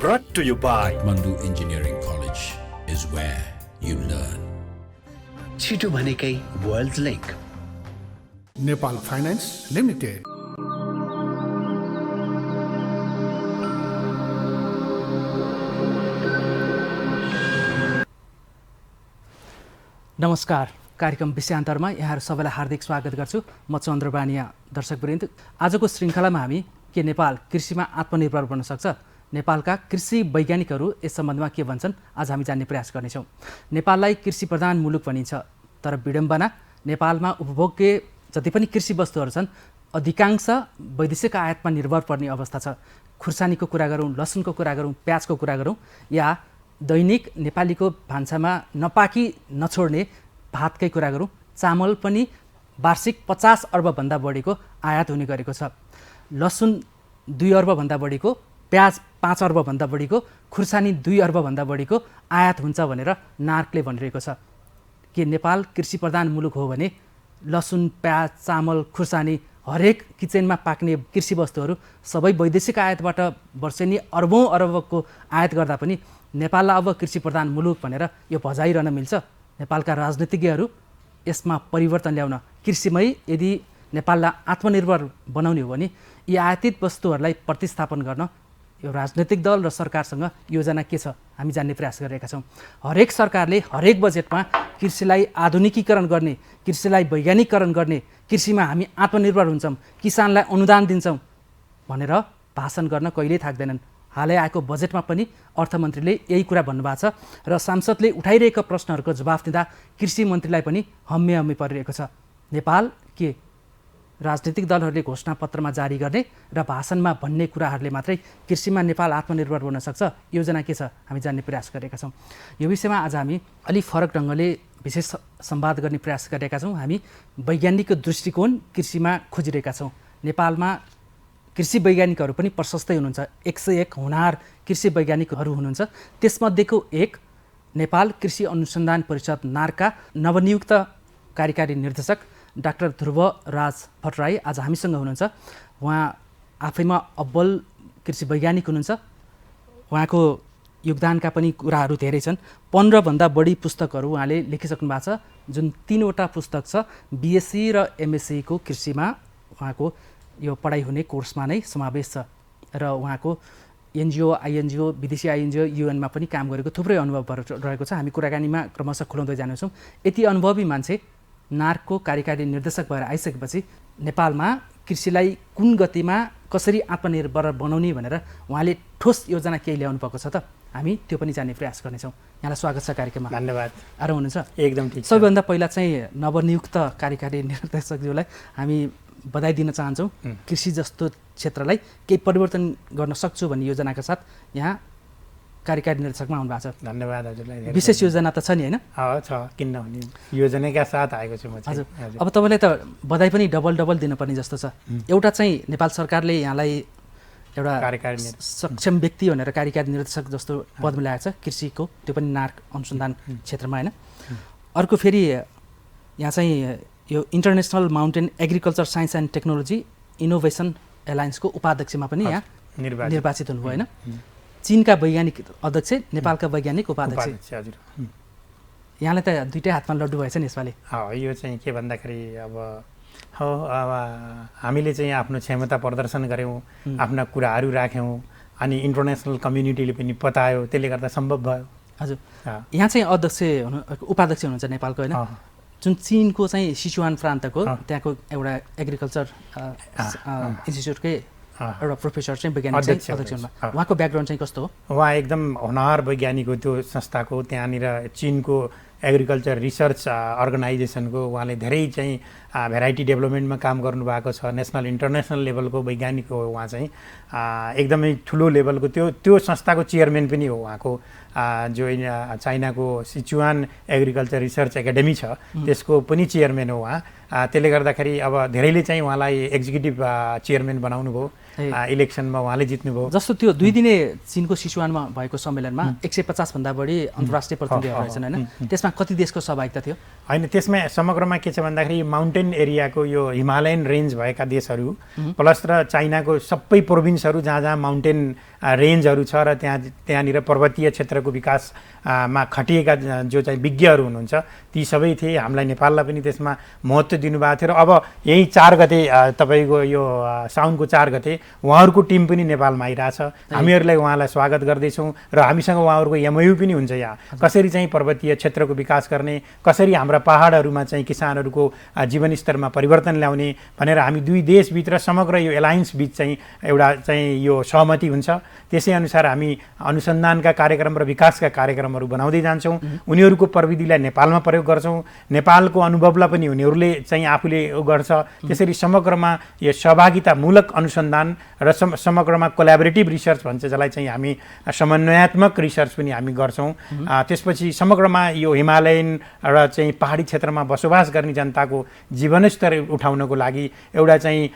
Brought to you by Mandu Engineering College is where you learn. छिटो भनेकै world link Nepal finance limited. नमस्कार, कार्यक्रम विषयान्तरमा यहाँहरू सबैलाई हार्दिक स्वागत गर्छु। म चन्द्रबानिया। दर्शकवृन्द, आजको श्रृङ्खलामा हामी के नेपाल कृषिमा आत्मनिर्भर बन्न सक्छ, नेपालका कृषि वैज्ञानिकहरू यस सम्बन्धमा के भन्छन्, आज हामी जान्ने प्रयास गर्नेछौँ। नेपाललाई कृषि प्रधान मुलुक भनिन्छ, तर विडम्बना नेपालमा उपभोग्य जति पनि कृषि वस्तुहरू छन् अधिकांश वैदेशिक आयातमा निर्भर पर्ने अवस्था छ। खुर्सानीको कुरा गरौँ, लसुनको कुरा गरौँ, प्याजको कुरा गरौँ, या दैनिक नेपालीको भान्सामा नपाकी नछोड्ने भातकै कुरा गरौँ, चामल पनि वार्षिक 50 अर्बभन्दा बढीको आयात हुने गरेको छ। लसुन 2 अर्बभन्दा बढीको, प्याज 5 अर्बभन्दा बढीको, खुर्सानी 2 अर्बभन्दा बढीको आयात हुन्छ भनेर नार्कले भनिरहेको छ। के नेपाल कृषि प्रधान मुलुक हो भने लसुन, प्याज, चामल, खुर्सानी हरेक किचनमा पाक्ने कृषि वस्तुहरू सबै वैदेशिक आयातबाट वर्षेनी अर्बौँ अरबको आयात गर्दा पनि नेपाललाई अब कृषि प्रधान मुलुक भनेर यो भजाइरहन मिल्छ? नेपालका राजनीतिज्ञहरू यसमा परिवर्तन ल्याउन, कृषिमै यदि नेपाललाई आत्मनिर्भर बनाउने हो भने यी आयातित वस्तुहरूलाई प्रतिस्थापन गर्न यो राजनैतिक दल र सरकारसँग योजना के छ, हामी जान्ने प्रयास गरिरहेका छौँ। हरेक सरकारले हरेक बजेटमा कृषिलाई आधुनिकीकरण गर्ने, कृषिलाई वैज्ञानिकरण गर्ने, कृषिमा हामी आत्मनिर्भर हुन्छौँ, किसानलाई अनुदान दिन्छौँ भनेर भाषण गर्न कहिल्यै थाक्दैनन्। हालै आएको बजेटमा पनि अर्थमन्त्रीले यही कुरा भन्नुभएको छ र सांसदले उठाइरहेका प्रश्नहरूको जवाफ दिँदा कृषि मन्त्रीलाई पनि हम्मे हम्मे परिरहेको छ। नेपाल के राजनीतिक दलहरूले घोषणापत्रमा जारी गर्ने र भाषणमा भन्ने कुराहरूले मात्रै कृषिमा नेपाल आत्मनिर्भर बन्न सक्छ, योजना के छ, हामी जान्ने प्रयास गरेका छौँ। यो विषयमा आज हामी अलिक फरक ढङ्गले विशेष संवाद गर्ने प्रयास गरेका छौँ। हामी वैज्ञानिकको दृष्टिकोण कृषिमा खोजिरहेका छौँ। नेपालमा कृषि वैज्ञानिकहरू पनि प्रशस्तै हुनुहुन्छ, 101 हुनहार कृषि वैज्ञानिकहरू हुनुहुन्छ। त्यसमध्येको एक नेपाल कृषि अनुसन्धान परिषद नार्कका नवनियुक्त कार्यकारी निर्देशक डाक्टर ध्रुवराज भट्टराई आज हामीसँग हुनुहुन्छ। उहाँ आफैमा अब्बल कृषि वैज्ञानिक हुनुहुन्छ। उहाँको योगदानका पनि कुराहरू धेरै छन्। 15 भन्दा बढी पुस्तकहरू उहाँले लेखिसक्नु भएको छ, जुन 3वटा पुस्तक छ। बिएससी र एमएससीको कृषिमा उहाँको यो पढाइ हुने कोर्समा नै समावेश छ र उहाँको एनजिओ, आइएनजिओ, विदेशी आइएनजिओ, युएनमा पनि काम गरेको थुप्रै अनुभवहरू रहेको छ। हामी कुराकानीमा क्रमशः खुलाउँदै जानेछौँ। यति अनुभवी मान्छे नार्कको कार्यकारी निर्देशक भएर आइसकेपछि नेपालमा कृषिलाई कुन गतिमा कसरी आत्मनिर्भर बनाउने भनेर उहाँले ठोस योजना केही ल्याउनु भएको छ त, हामी त्यो पनि जान्ने प्रयास गर्नेछौँ। यहाँलाई स्वागत छ कार्यक्रममा। धन्यवाद। आराम हुनुहुन्छ? एकदम ठिक छ। सबैभन्दा पहिला चाहिँ नवनियुक्त कार्यकारी निर्देशकज्यूलाई हामी बधाई दिन चाहन्छौँ। कृषि जस्तो क्षेत्रलाई केही परिवर्तन गर्न सक्छु भन्ने योजनाका साथ यहाँ कार्यकारी निर्देशकमा आउनु भएको छ। धन्यवाद हजुरलाई। विशेष योजना त छ नि, होइन? छ, किन नहुने, योजनाका साथ आएको छु म चाहिँ। हजुर, अब तपाईँलाई त बधाई पनि डबल दिनुपर्ने जस्तो छ। एउटा चाहिँ नेपाल सरकारले यहाँलाई एउटा सक्षम व्यक्ति भनेर कार्यकारी निर्देशक जस्तो पदमा ल्याएको छ कृषिको, त्यो पनि नार्क अनुसन्धान क्षेत्रमा, होइन? अर्को फेरि यहाँ चाहिँ यो international mountain agriculture science and technology innovation एलायन्सको उपाध्यक्षमा पनि यहाँ निर्वाचित हुनुभयो, होइन? चीनका वैज्ञानिक अध्यक्ष, नेपालका वैज्ञानिक उपाध्यक्ष। हजुर, यहाँलाई त दुईटै हातमा लड्डु भएछ नि यसपालि। यो चाहिँ के भन्दाखेरि अब हामीले चाहिँ आफ्नो क्षमता प्रदर्शन गऱ्यौँ, आफ्ना कुराहरू राख्यौँ, अनि इन्टरनेसनल कम्युनिटीले पनि बतायो, त्यसले गर्दा सम्भव भयो। हजुर, यहाँ चाहिँ उपाध्यक्ष हुनुहुन्छ नेपालको, होइन? जुन चीनको चाहिँ सिचुवान प्रान्तको त्यहाँको एउटा एग्रिकल्चर इन्स्टिच्युटकै एउटा प्रोफेसर चाहिँ वैज्ञानिक अध्यक्ष हुनुहुन्छ। उहाँको ब्याकग्राउन्ड चाहिँ कस्तो हो? उहाँ एकदम होनहार वैज्ञानिक हो त्यो संस्थाको। त्यहाँनिर चीनको एग्रिकल्चर रिसर्च अर्गनाइजेसनको उहाँले धेरै चाहिँ भेराइटी डेभलपमेन्टमा काम गर्नुभएको छ। नेसनल इन्टरनेसनल लेभलको वैज्ञानिक हो उहाँ चाहिँ, एकदमै ठुलो लेभलको। त्यो संस्थाको चेयरम्यान पनि हो उहाँको। जो चाइनाको सिचुवान एग्रिकल्चर रिसर्च एकाडेमी छ त्यसको पनि चेयरम्यान हो उहाँ। त्यसले गर्दाखेरि अब धेरैले चाहिँ उहाँलाई एक्जिक्युटिभ चेयरम्यान बनाउनु भयो। इलेक्सनमा उहाँले जित्नुभयो। जस्तो त्यो 2 दिने चीनको सिचुवानमा भएको सम्मेलनमा 150 भन्दा बढी अन्तर्राष्ट्रिय प्रतिनिधिहरू रहेछन्, होइन? त्यसमा कति देशको सहभागिता थियो? होइन, त्यसमा समग्रमा के छ भन्दाखेरि माउन्टेन हिमालयन एरियाको यो हिमालयन रेन्ज भएका देशहरू प्लस र चाइनाको सबै प्रोभिन्सहरू जहाँ जहाँ माउन्टेन रेन्जहरू छ र त्यहाँनिर पर्वतीय क्षेत्रको विकासमा खटिएका जो चाहिँ विज्ञहरू हुनुहुन्छ ती सबै थिए। हामीलाई नेपाललाई पनि त्यसमा महत्त्व दिनुभएको थियो र अब यही 4 गते तपाईँको यो साउनको 4 गते उहाँहरूको टिम पनि नेपालमा आइरहेछ। हामीहरूलाई उहाँलाई स्वागत गर्दैछौँ र हामीसँग उहाँहरूको एमओयू पनि हुन्छ यहाँ कसरी चाहिँ पर्वतीय क्षेत्रको विकास गर्ने, कसरी हाम्रा पहाडहरूमा चाहिँ किसानहरूको जीवनस्तरमा परिवर्तन ल्याउने भनेर हामी दुई देशभित्र समग्र यो एलायन्स बिच चाहिँ एउटा चाहिँ यो सहमति हुन्छ। त्यसै अनुसार हामी अनुसन्धानका कार्यक्रम र विकासका कार्यक्रमहरू बनाउँदै जान्छौँ। उनीहरूको प्रविधिलाई नेपालमा प्रयोग गर्छौँ, नेपालको अनुभवलाई पनि उनीहरूले चाहिँ आफूले गर्छ। त्यसरी समग्रमा यो सहभागितामूलक अनुसन्धान र समग्रमा कोल्याबोरेटिभ रिसर्च भन्छ जसलाई चाहिँ हामी समन्वयात्मक रिसर्च पनि हामी गर्छौँ। त्यसपछि समग्रमा यो हिमालयन र चाहिँ पहाडी क्षेत्रमा बसोबास गर्ने जनताको जीवनस्तर उठाउनको लागि एउटा चाहिँ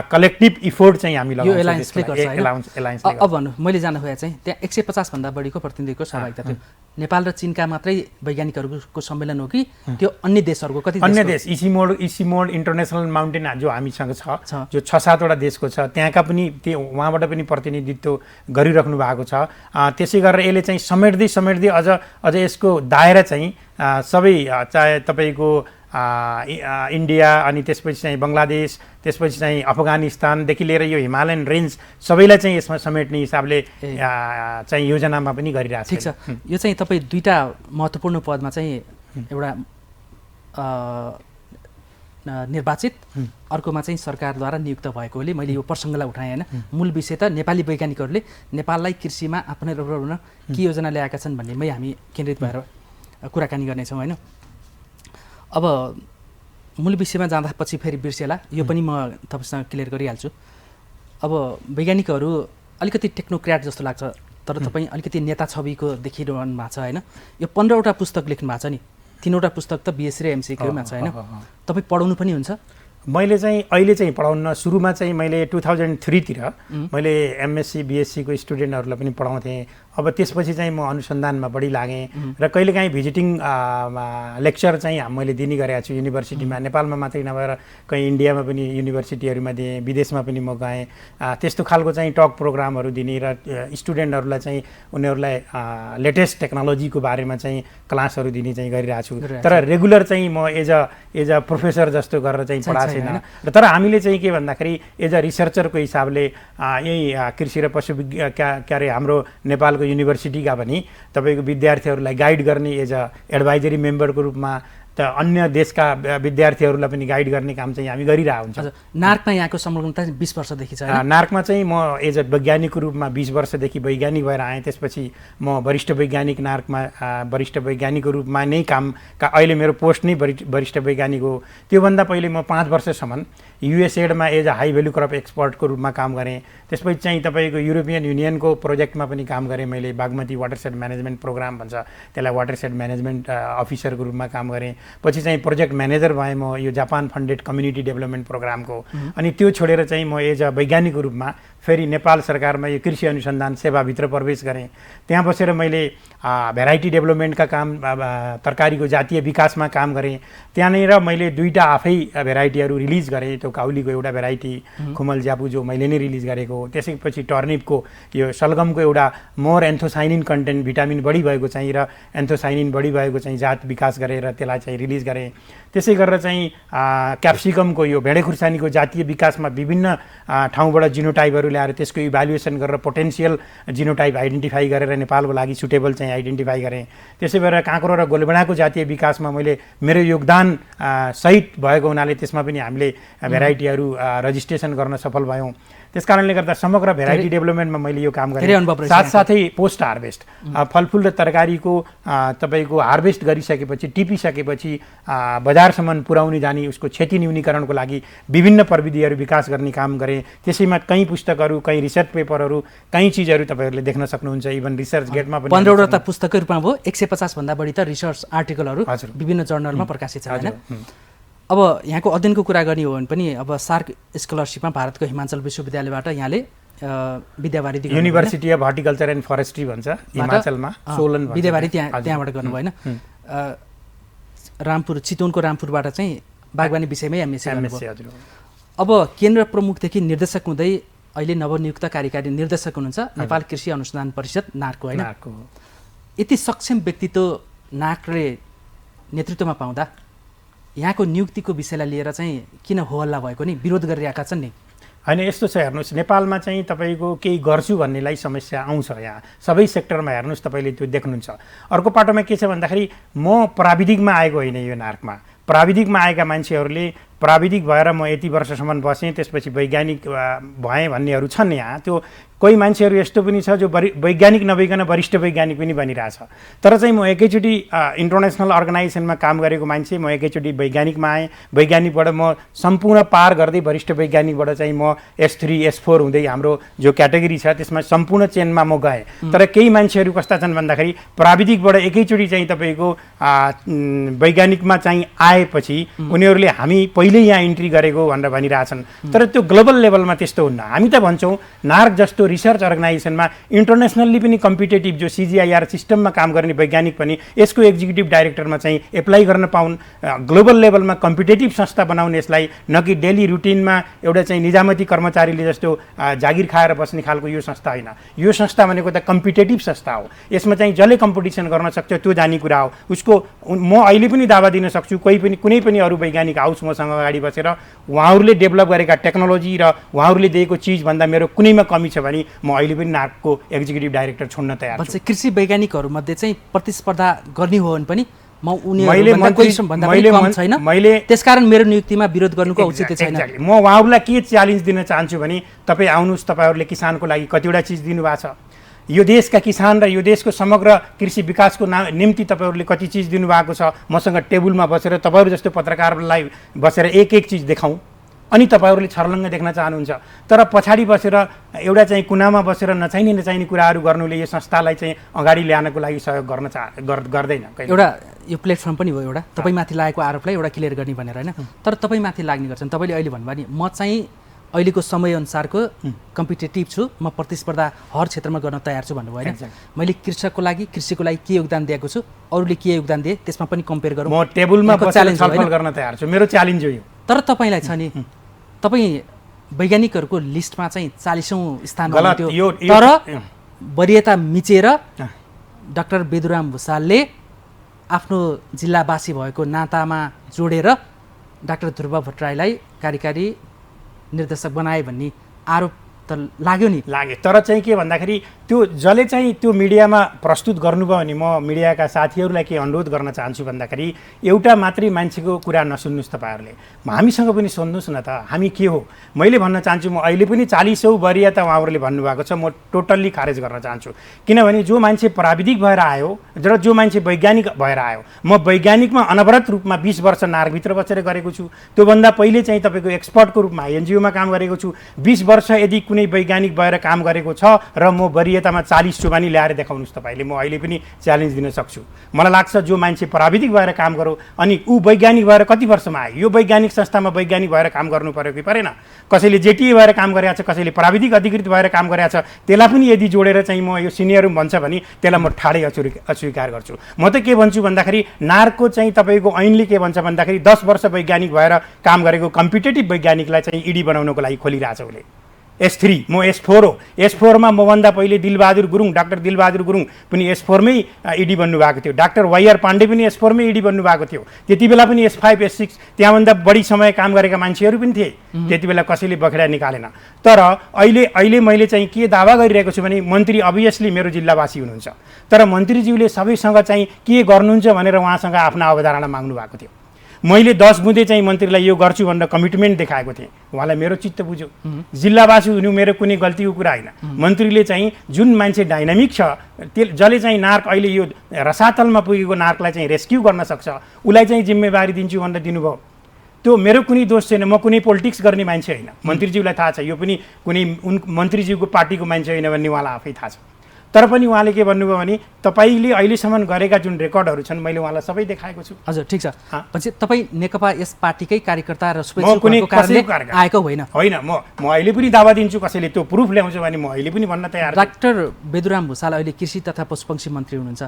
कलेक्टिभ इफोर्ट चाहिँ हामी लगाउँछौँ। अब भन्नु मैले जान्न खोजेँ चाहिँ त्यहाँ 150 भन्दा बढीको प्रतिनिधिको सहभागिता थियो। नेपाल र चीनका मात्रै वैज्ञानिकहरूको सम्मेलन हो कि त्यो अन्य देशहरूको कति अन्य देश इसिमोड इन्टरनेसनल माउन्टेन जो हामीसँग छ जो 6-7 वटा देशको छ त्यहाँका पनि उहाँबाट पनि प्रतिनिधित्व गरिराख्नु भएको छ। त्यसै गरेर यसले चाहिँ समेट्दै अझ यसको दायरा चाहिँ सबै चाहे तपाईँको इन्डिया अनि त्यसपछि चाहिँ बङ्गलादेश त्यसपछि चाहिँ अफगानिस्तानदेखि लिएर यो हिमालयन रेन्ज सबैलाई चाहिँ यसमा समेट्ने हिसाबले चाहिँ योजनामा पनि गरिरहेको छ। ठिक छ, यो चाहिँ तपाईँ दुईटा महत्त्वपूर्ण पदमा चाहिँ एउटा निर्वाचित अर्कोमा चाहिँ सरकारद्वारा नियुक्त भएकोले मैले यो प्रसङ्गलाई उठाएँ होइन। मूल विषय त नेपाली वैज्ञानिकहरूले नेपाललाई कृषिमा आत्मनिर्भर हुन के योजना ल्याएका छन् भन्नेमै हामी केन्द्रित भएर कुराकानी गर्नेछौँ होइन। अब मूल विषयमा जाँदा पछि फेरि बिर्सेला, यो पनि म तपाईँसँग क्लियर गरिहाल्छु। अब वैज्ञानिकहरू अलिकति टेक्नोक्र्याट जस्तो लाग्छ तर तपाईँ अलिकति नेता छविको देखिरहनु भएको छ होइन। यो 15वटा पुस्तक लेख्नु भएको छ नि, 3वटा पुस्तक त बिएससी र एमसीक्यूमा छ होइन। तपाईँ पढाउनु पनि हुन्छ? मैले चाहिँ अहिले चाहिँ पढाउन सुरुमा चाहिँ मैले 2003 तिर मैले एमएससी बिएससीको स्टुडेन्टहरूलाई पनि पढाउँथेँ। अब त्यसपछि चाहिँ म अनुसन्धानमा बढी लागेँ र कहिलेकाहीँ भिजिटिङ लेक्चर चाहिँ मैले दिने गरेको छु युनिभर्सिटीमा, नेपालमा मात्रै नभएर कहीँ इन्डियामा पनि युनिभर्सिटीहरूमा दिएँ, विदेशमा पनि म गएँ। त्यस्तो खालको चाहिँ टक प्रोग्रामहरू दिने र स्टुडेन्टहरूलाई चाहिँ उनीहरूलाई लेटेस्ट टेक्नोलोजीको बारेमा चाहिँ क्लासहरू दिने चाहिँ गरिरहेको छु। तर रेगुलर चाहिँ म एज अ प्रोफेसर जस्तो गरेर चाहिँ पढाएको छैन। र तर हामीले चाहिँ के भन्दाखेरि एज अ रिसर्चरको हिसाबले यही कृषि र पशु के अरे हाम्रो नेपालको युनिभर्सिटीका पनि तपाईँको विद्यार्थीहरूलाई गाइड गर्ने एज अ एडभाइजरी मेम्बरको रूपमा त अन्य देशका विद्यार्थीहरूलाई पनि गाइड गर्ने काम चाहिँ हामी गरिरहेको हुन्छौँ। नार्कमा यहाँको संलग्नता 20 वर्षदेखि छ। नार्कमा चाहिँ म एज अ वैज्ञानिकको रूपमा 20 वर्षदेखि वैज्ञानिक भएर आएँ। त्यसपछि म वरिष्ठ वैज्ञानिक नार्कमा वरिष्ठ वैज्ञानिकको रूपमा नै अहिले मेरो पोस्ट नै वरिष्ठ वैज्ञानिक हो। त्योभन्दा पहिले म 5 वर्षसम्म युएसएडमा as a high value crop एक्सपर्टको रूपमा काम गरेँ। त्यसपछि चाहिँ तपाईँको युरोपियन युनियनको प्रोजेक्टमा पनि काम गरेँ मैले, बागमती वाटरसेड म्यानेजमेन्ट प्रोग्राम भन्छ त्यसलाई, वाटरसेड म्यानेजमेन्ट अफिसरको रूपमा काम गरेँ। पछि चाहिँ प्रोजेक्ट म्यानेजर भएँ म यो जापान फन्डेड कम्युनिटी डेभलपमेन्ट प्रोग्रामको। अनि त्यो छोडेर चाहिँ म एज अ वैज्ञानिकको रूपमा फेरि नेपाल सरकारमा यो कृषि अनुसन्धान सेवाभित्र प्रवेश गरेँ। त्यहाँ बसेर मैले भेराइटी डेभलपमेन्टका काम, तरकारीको जातीय विकासमा काम गरेँ। त्यहाँनिर मैले 2टा आफै भेराइटीहरू रिलिज गरेँ। त्यो काउलीको एउटा भेराइटी खुमल ज्यापु जो मैले नै रिलिज गरेको। त्यसैपछि टर्निपको यो सलगमको एउटा मोर एन्थोसाइनिन कन्टेन्ट भिटामिन बढी भएको चाहिँ र एन्थोसाइनिन बढी भएको चाहिँ जात विकास गरेर त्यसलाई चाहिँ रिलिज गरेँ। त्यसै गरेर चाहिँ क्याप्सिकमको यो भेडे खुर्सानीको जातीय विकासमा विभिन्न ठाउँबाट जिनोटाइपहरू ल्याएर त्यसको इभ्यालुएसन गरेर पोटेन्सियल जिनोटाइप आइडेन्टिफाई गरेर नेपालको लागि सुटेबल चाहिँ आइडेन्टिफाई गरेँ। त्यसै भएर काँक्रो र गोलभेडाको जातीय विकासमा मैले मेरो योगदान सहित भएको हुनाले त्यसमा पनि हामीले भेराइटीहरू रजिस्ट्रेसन गर्न सफल भयौँ। त्यसकारणले गर्दा समग्र भेराइटी डेभलपमेन्टमा मैले यो काम गरेँ। साथसाथै पोस्ट हार्भेस्ट फलफुल र तरकारीको तपाईँको हार्भेस्ट गरिसकेपछि टिपिसकेपछि बजारसम्म पुर्याउने जाने उसको क्षति न्यूनीकरणको लागि विभिन्न प्रविधिहरू विकास गर्ने काम गरेँ। त्यसैमा कहीँ पुस्तकहरू, कहीँ रिसर्च पेपरहरू, कहीँ चिजहरू तपाईँहरूले देख्न सक्नुहुन्छ। इभन रिसर्च गेटमा पनि 15वटा पुस्तककै रूपमा भयो। 150 भन्दा बढी त रिसर्च आर्टिकलहरू विभिन्न जर्नलमा प्रकाशित छ होइन। अब यहाँको अध्ययनको कुरा गर्ने हो भने पनि अब सार्क स्कलरसिपमा भारतको हिमाचल विश्वविद्यालयबाट यहाँले विद्यावारिधि university of horticulture and forestry भन्छ हिमाचलमा, सोलन विद्यावारिधि त्यहाँबाट गर्नुभयो होइन। रामपुर चितवनको रामपुरबाट चाहिँ बागवानी विषयमै एमएससी एमएससी गर्नुभयो। हजुर। अब केन्द्र प्रमुखदेखि निर्देशक हुँदै अहिले नवनियुक्त कार्यकारी निर्देशक हुनुहुन्छ नेपाल कृषि अनुसन्धान परिषद नार्को होइन। नार्को। यति सक्षम व्यक्तित्व नार्कले नेतृत्वमा पाउँदा यहाँको नियुक्तिको विषयलाई लिएर चाहिँ किन होहल्ला भएको नि, विरोध गरिरहेका छन् नि? होइन यस्तो छ, हेर्नुहोस् नेपालमा चाहिँ तपाईँको केही गर्छु भन्नेलाई समस्या आउँछ। यहाँ सबै सेक्टरमा हेर्नुहोस् तपाईँले त्यो देख्नुहुन्छ। अर्को पाटोमा के छ भन्दाखेरि म प्राविधिकमा आएको होइन, यो नार्कमा प्राविधिकमा आएका मान्छेहरूले प्राविधिक भएर म यति वर्षसम्म बसेँ त्यसपछि वैज्ञानिक भएँ भन्नेहरू छन् यहाँ। त्यो कोही मान्छेहरू यस्तो पनि छ जो वैज्ञानिक नभइकन वरिष्ठ वैज्ञानिक पनि बनिरहेछ। तर चाहिँ म एकैचोटि इन्टरनेसनल अर्गनाइजेसनमा काम गरेको मान्छे, म एकैचोटि वैज्ञानिकमा आएँ, वैज्ञानिकबाट म सम्पूर्ण पार गर्दै वरिष्ठ वैज्ञानिकबाट चाहिँ म S3 S4 हुँदै हाम्रो जो क्याटेगोरी छ त्यसमा सम्पूर्ण चेनमा म गएँ। तर केही मान्छेहरू कस्ता छन् भन्दाखेरि प्राविधिकबाट एकैचोटि चाहिँ तपाईँको वैज्ञानिकमा चाहिँ आएपछि उनीहरूले हामी पहिल्यै यहाँ इन्ट्री गरेको भनेर भनिरहेछन्। तर त्यो ग्लोबल लेभलमा त्यस्तो हुन्न। हामी त भन्छौँ नार्क जस्तो रिसर्च अर्गनाइजेसनमा इन्टरनेसनल्ली पनि कम्पिटेटिभ जो CGIAR सिस्टममा काम गर्ने वैज्ञानिक पनि यसको एक्जिक्युटिभ डाइरेक्टरमा चाहिँ एप्लाई गर्न पाउन्, ग्लोबल लेभलमा कम्पिटेटिभ संस्था बनाउन् यसलाई, न कि डेली रुटिनमा एउटा चाहिँ निजामती कर्मचारीले जस्तो जागिर खाएर बस्ने खालको यो संस्था होइन। यो संस्था भनेको त कम्पिटेटिभ संस्था हो। यसमा चाहिँ जसले कम्पिटिसन गर्न सक्छ त्यो जाने कुरा हो। उसको म अहिले पनि दावा दिन सक्छु, कुनै पनि अरू वैज्ञानिक आओस् मसँग अगाडि बसेर उहाँहरूले डेभलप गरेका टेक्नोलोजी र उहाँहरूले दिएको चिजभन्दा मेरो कुनैमा कमी छ भने म अहिले पनि नार्कको एक्जिक्युटिभ डाइरेक्टर छोड्न तयार छु। कृषि वैज्ञानिकहरूमध्ये चाहिँ प्रतिस्पर्धा गर्ने हो भने पनि म उनीहरूले त्यसकारण मेरो नियुक्तिमा विरोध गर्नुको औचित्य छैन। म उहाँहरूलाई के च्यालेन्ज दिन चाहन्छु भने तपाईँ आउनुहोस्, तपाईँहरूले किसानको लागि कतिवटा चिज दिनुभएको छ, यो देशका किसान र यो देशको समग्र कृषि विकासको निम्ति तपाईँहरूले कति चिज दिनुभएको छ, मसँग टेबलमा बसेर तपाईँहरू जस्तो पत्रकारलाई बसेर एक एक चिज देखाउँ अनि तपाईँहरूले छर्लङ्ग देख्न चाहनुहुन्छ। तर पछाडि बसेर एउटा चाहिँ कुनामा बसेर नचाहिने कुराहरू गर्नुले यो संस्थालाई चाहिँ अगाडि ल्याउनको लागि सहयोग गर्दैन। एउटा यो प्लेटफर्म पनि हो एउटा तपाईँमाथि लागेको आरोपलाई एउटा क्लियर गर्ने भनेर होइन। तर तपाईँमाथि लाग्ने गर्छन्, तपाईँले अहिले भन्नुभयो नि म चाहिँ अहिलेको समयअनुसारको कम्पिटेटिभ छु, म प्रतिस्पर्धा हर क्षेत्रमा गर्न तयार छु भन्नुभयो होइन। मैले कृषिको लागि के योगदान दिएको छु, अरूले के योगदान दिए त्यसमा पनि कम्पेयर गरौँ। म टेबलमा बसेर छलफल गर्न तयार छु, मेरो च्यालेन्ज हो यो। तर तपाईँलाई छ नि, तपाईँ वैज्ञानिकहरूको लिस्टमा चाहिँ 40औं स्थानमा हुनुहुन्थ्यो, तर वरियता मिचेर डाक्टर बेदुराम भुसालले आफ्नो जिल्लावासी भएको नातामा जोडेर डाक्टर ध्रुव भट्टराईलाई कार्यकारी निर्देशक बनाए भन्ने आरोप त लाग्यो नि। लाग्यो, तर चाहिँ के भन्दाखेरि त्यो जसले चाहिँ त्यो मिडियामा प्रस्तुत गर्नुभयो भने म मिडियाका साथीहरूलाई के अनुरोध गर्न चाहन्छु भन्दाखेरि एउटा मात्रै मान्छेको कुरा नसुन्नुहोस् तपाईँहरूले, हामीसँग पनि सुन्नुहोस् न त हामी के हो। मैले भन्न चाहन्छु म अहिले पनि 40औं वरियता उहाँहरूले भन्नुभएको छ, म टोटल्ली खारेज गर्न चाहन्छु। किनभने जो मान्छे प्राविधिक भएर आयो र जो मान्छे वैज्ञानिक भएर आयो, म वैज्ञानिकमा अनवरत रूपमा 20 वर्ष नार्कभित्र बसेर गरेको छु। त्योभन्दा पहिले चाहिँ तपाईँको एक्सपर्टको रूपमा एनजिओमा काम गरेको छु। 20 वर्ष यदि कुनै वैज्ञानिक भएर काम गरेको छ र म वरियतामा 40 छु भने ल्याएर देखाउनुहोस् तपाईँले, म अहिले पनि च्यालेन्ज दिन सक्छु। मलाई लाग्छ जो मान्छे प्राविधिक भएर काम गरौँ अनि ऊ वैज्ञानिक भएर कति वर्षमा आयो, यो वैज्ञानिक संस्थामा वैज्ञानिक भएर काम गर्नु पर्यो कि परेन, कसैले जेटिए भएर काम गरेको छ, कसैले प्राविधिक अधिकृत भएर काम गरेको छ, त्यसलाई पनि यदि जोडेर चाहिँ म यो सिनियर भन्छ भने त्यसलाई म ठाडै अस्वीकार गर्छु। म त के भन्छु भन्दाखेरि नार्कको चाहिँ तपाईँको ऐनले के भन्छ भन्दाखेरि 10 वर्ष वैज्ञानिक भएर काम गरेको कम्पिटेटिभ वैज्ञानिकलाई चाहिँ इडी बनाउनको लागि खोलिरहेछ उसले। S3 म S4 हो, S4 मा मभन्दा पहिले दिलबहादुर गुरुङ, डाक्टर दिलबहादुर गुरुङ पनि S4 मै इडी बन्नुभएको थियो, डाक्टर YR पाण्डे पनि S4 मै इडी बन्नुभएको थियो, त्यति बेला पनि S5 S6 त्यहाँभन्दा बढी समय काम गरेका मान्छेहरू पनि थिए, त्यति बेला कसैले बखेडा निकालेन। तर अहिले मैले चाहिँ के दावा गरिरहेको छु भने मन्त्री अभियसली मेरो जिल्लावासी हुनुहुन्छ, तर मन्त्रीज्यूले सबैसँग चाहिँ के गर्नुहुन्छ भनेर उहाँसँग आफ्ना अवधारणा माग्नु भएको थियो। मैले 10 बुँदे चाहिँ मन्त्रीलाई यो गर्छु भनेर कमिटमेन्ट देखाएको थिएँ, उहाँलाई मेरो चित्त बुझ्यो। जिल्लावासी हुनु मेरो कुनै गल्तीको कुरा होइन। मन्त्रीले चाहिँ जुन मान्छे डाइनामिक छ जसले चाहिँ नार्क अहिले यो रसातलमा पुगेको नार्कलाई चाहिँ रेस्क्यु गर्न सक्छ उसलाई चाहिँ जिम्मेवारी दिन्छु भनेर दिनुभयो। त्यो मेरो कुनै दोष छैन, म कुनै पोलिटिक्स गर्ने मान्छे होइन, मन्त्रीज्यूलाई थाहा छ, यो पनि कुनै मन्त्रीज्यूको पार्टीको मान्छे होइन भन्ने उहाँलाई आफै थाहा छ। तर पनि उहाँले के भन्नुभयो भने तपाईँले अहिलेसम्म गरेका जुन रेकर्डहरू छन् मैले उहाँलाई सबै देखाएको छु। हजुर ठिक छ, पछि तपाईँ नेकपा यस पार्टीकै कार्यकर्ता र शुभेच्छुकहरूको कारणले आएको होइन? होइन, म अहिले पनि दावा दिन्छु, कसैले त्यो प्रुफ ल्याउँछ भने म अहिले पनि भन्न तयार। डाक्टर बेदुराम भुसाल अहिले कृषि तथा पशुपक्षी मन्त्री हुनुहुन्छ,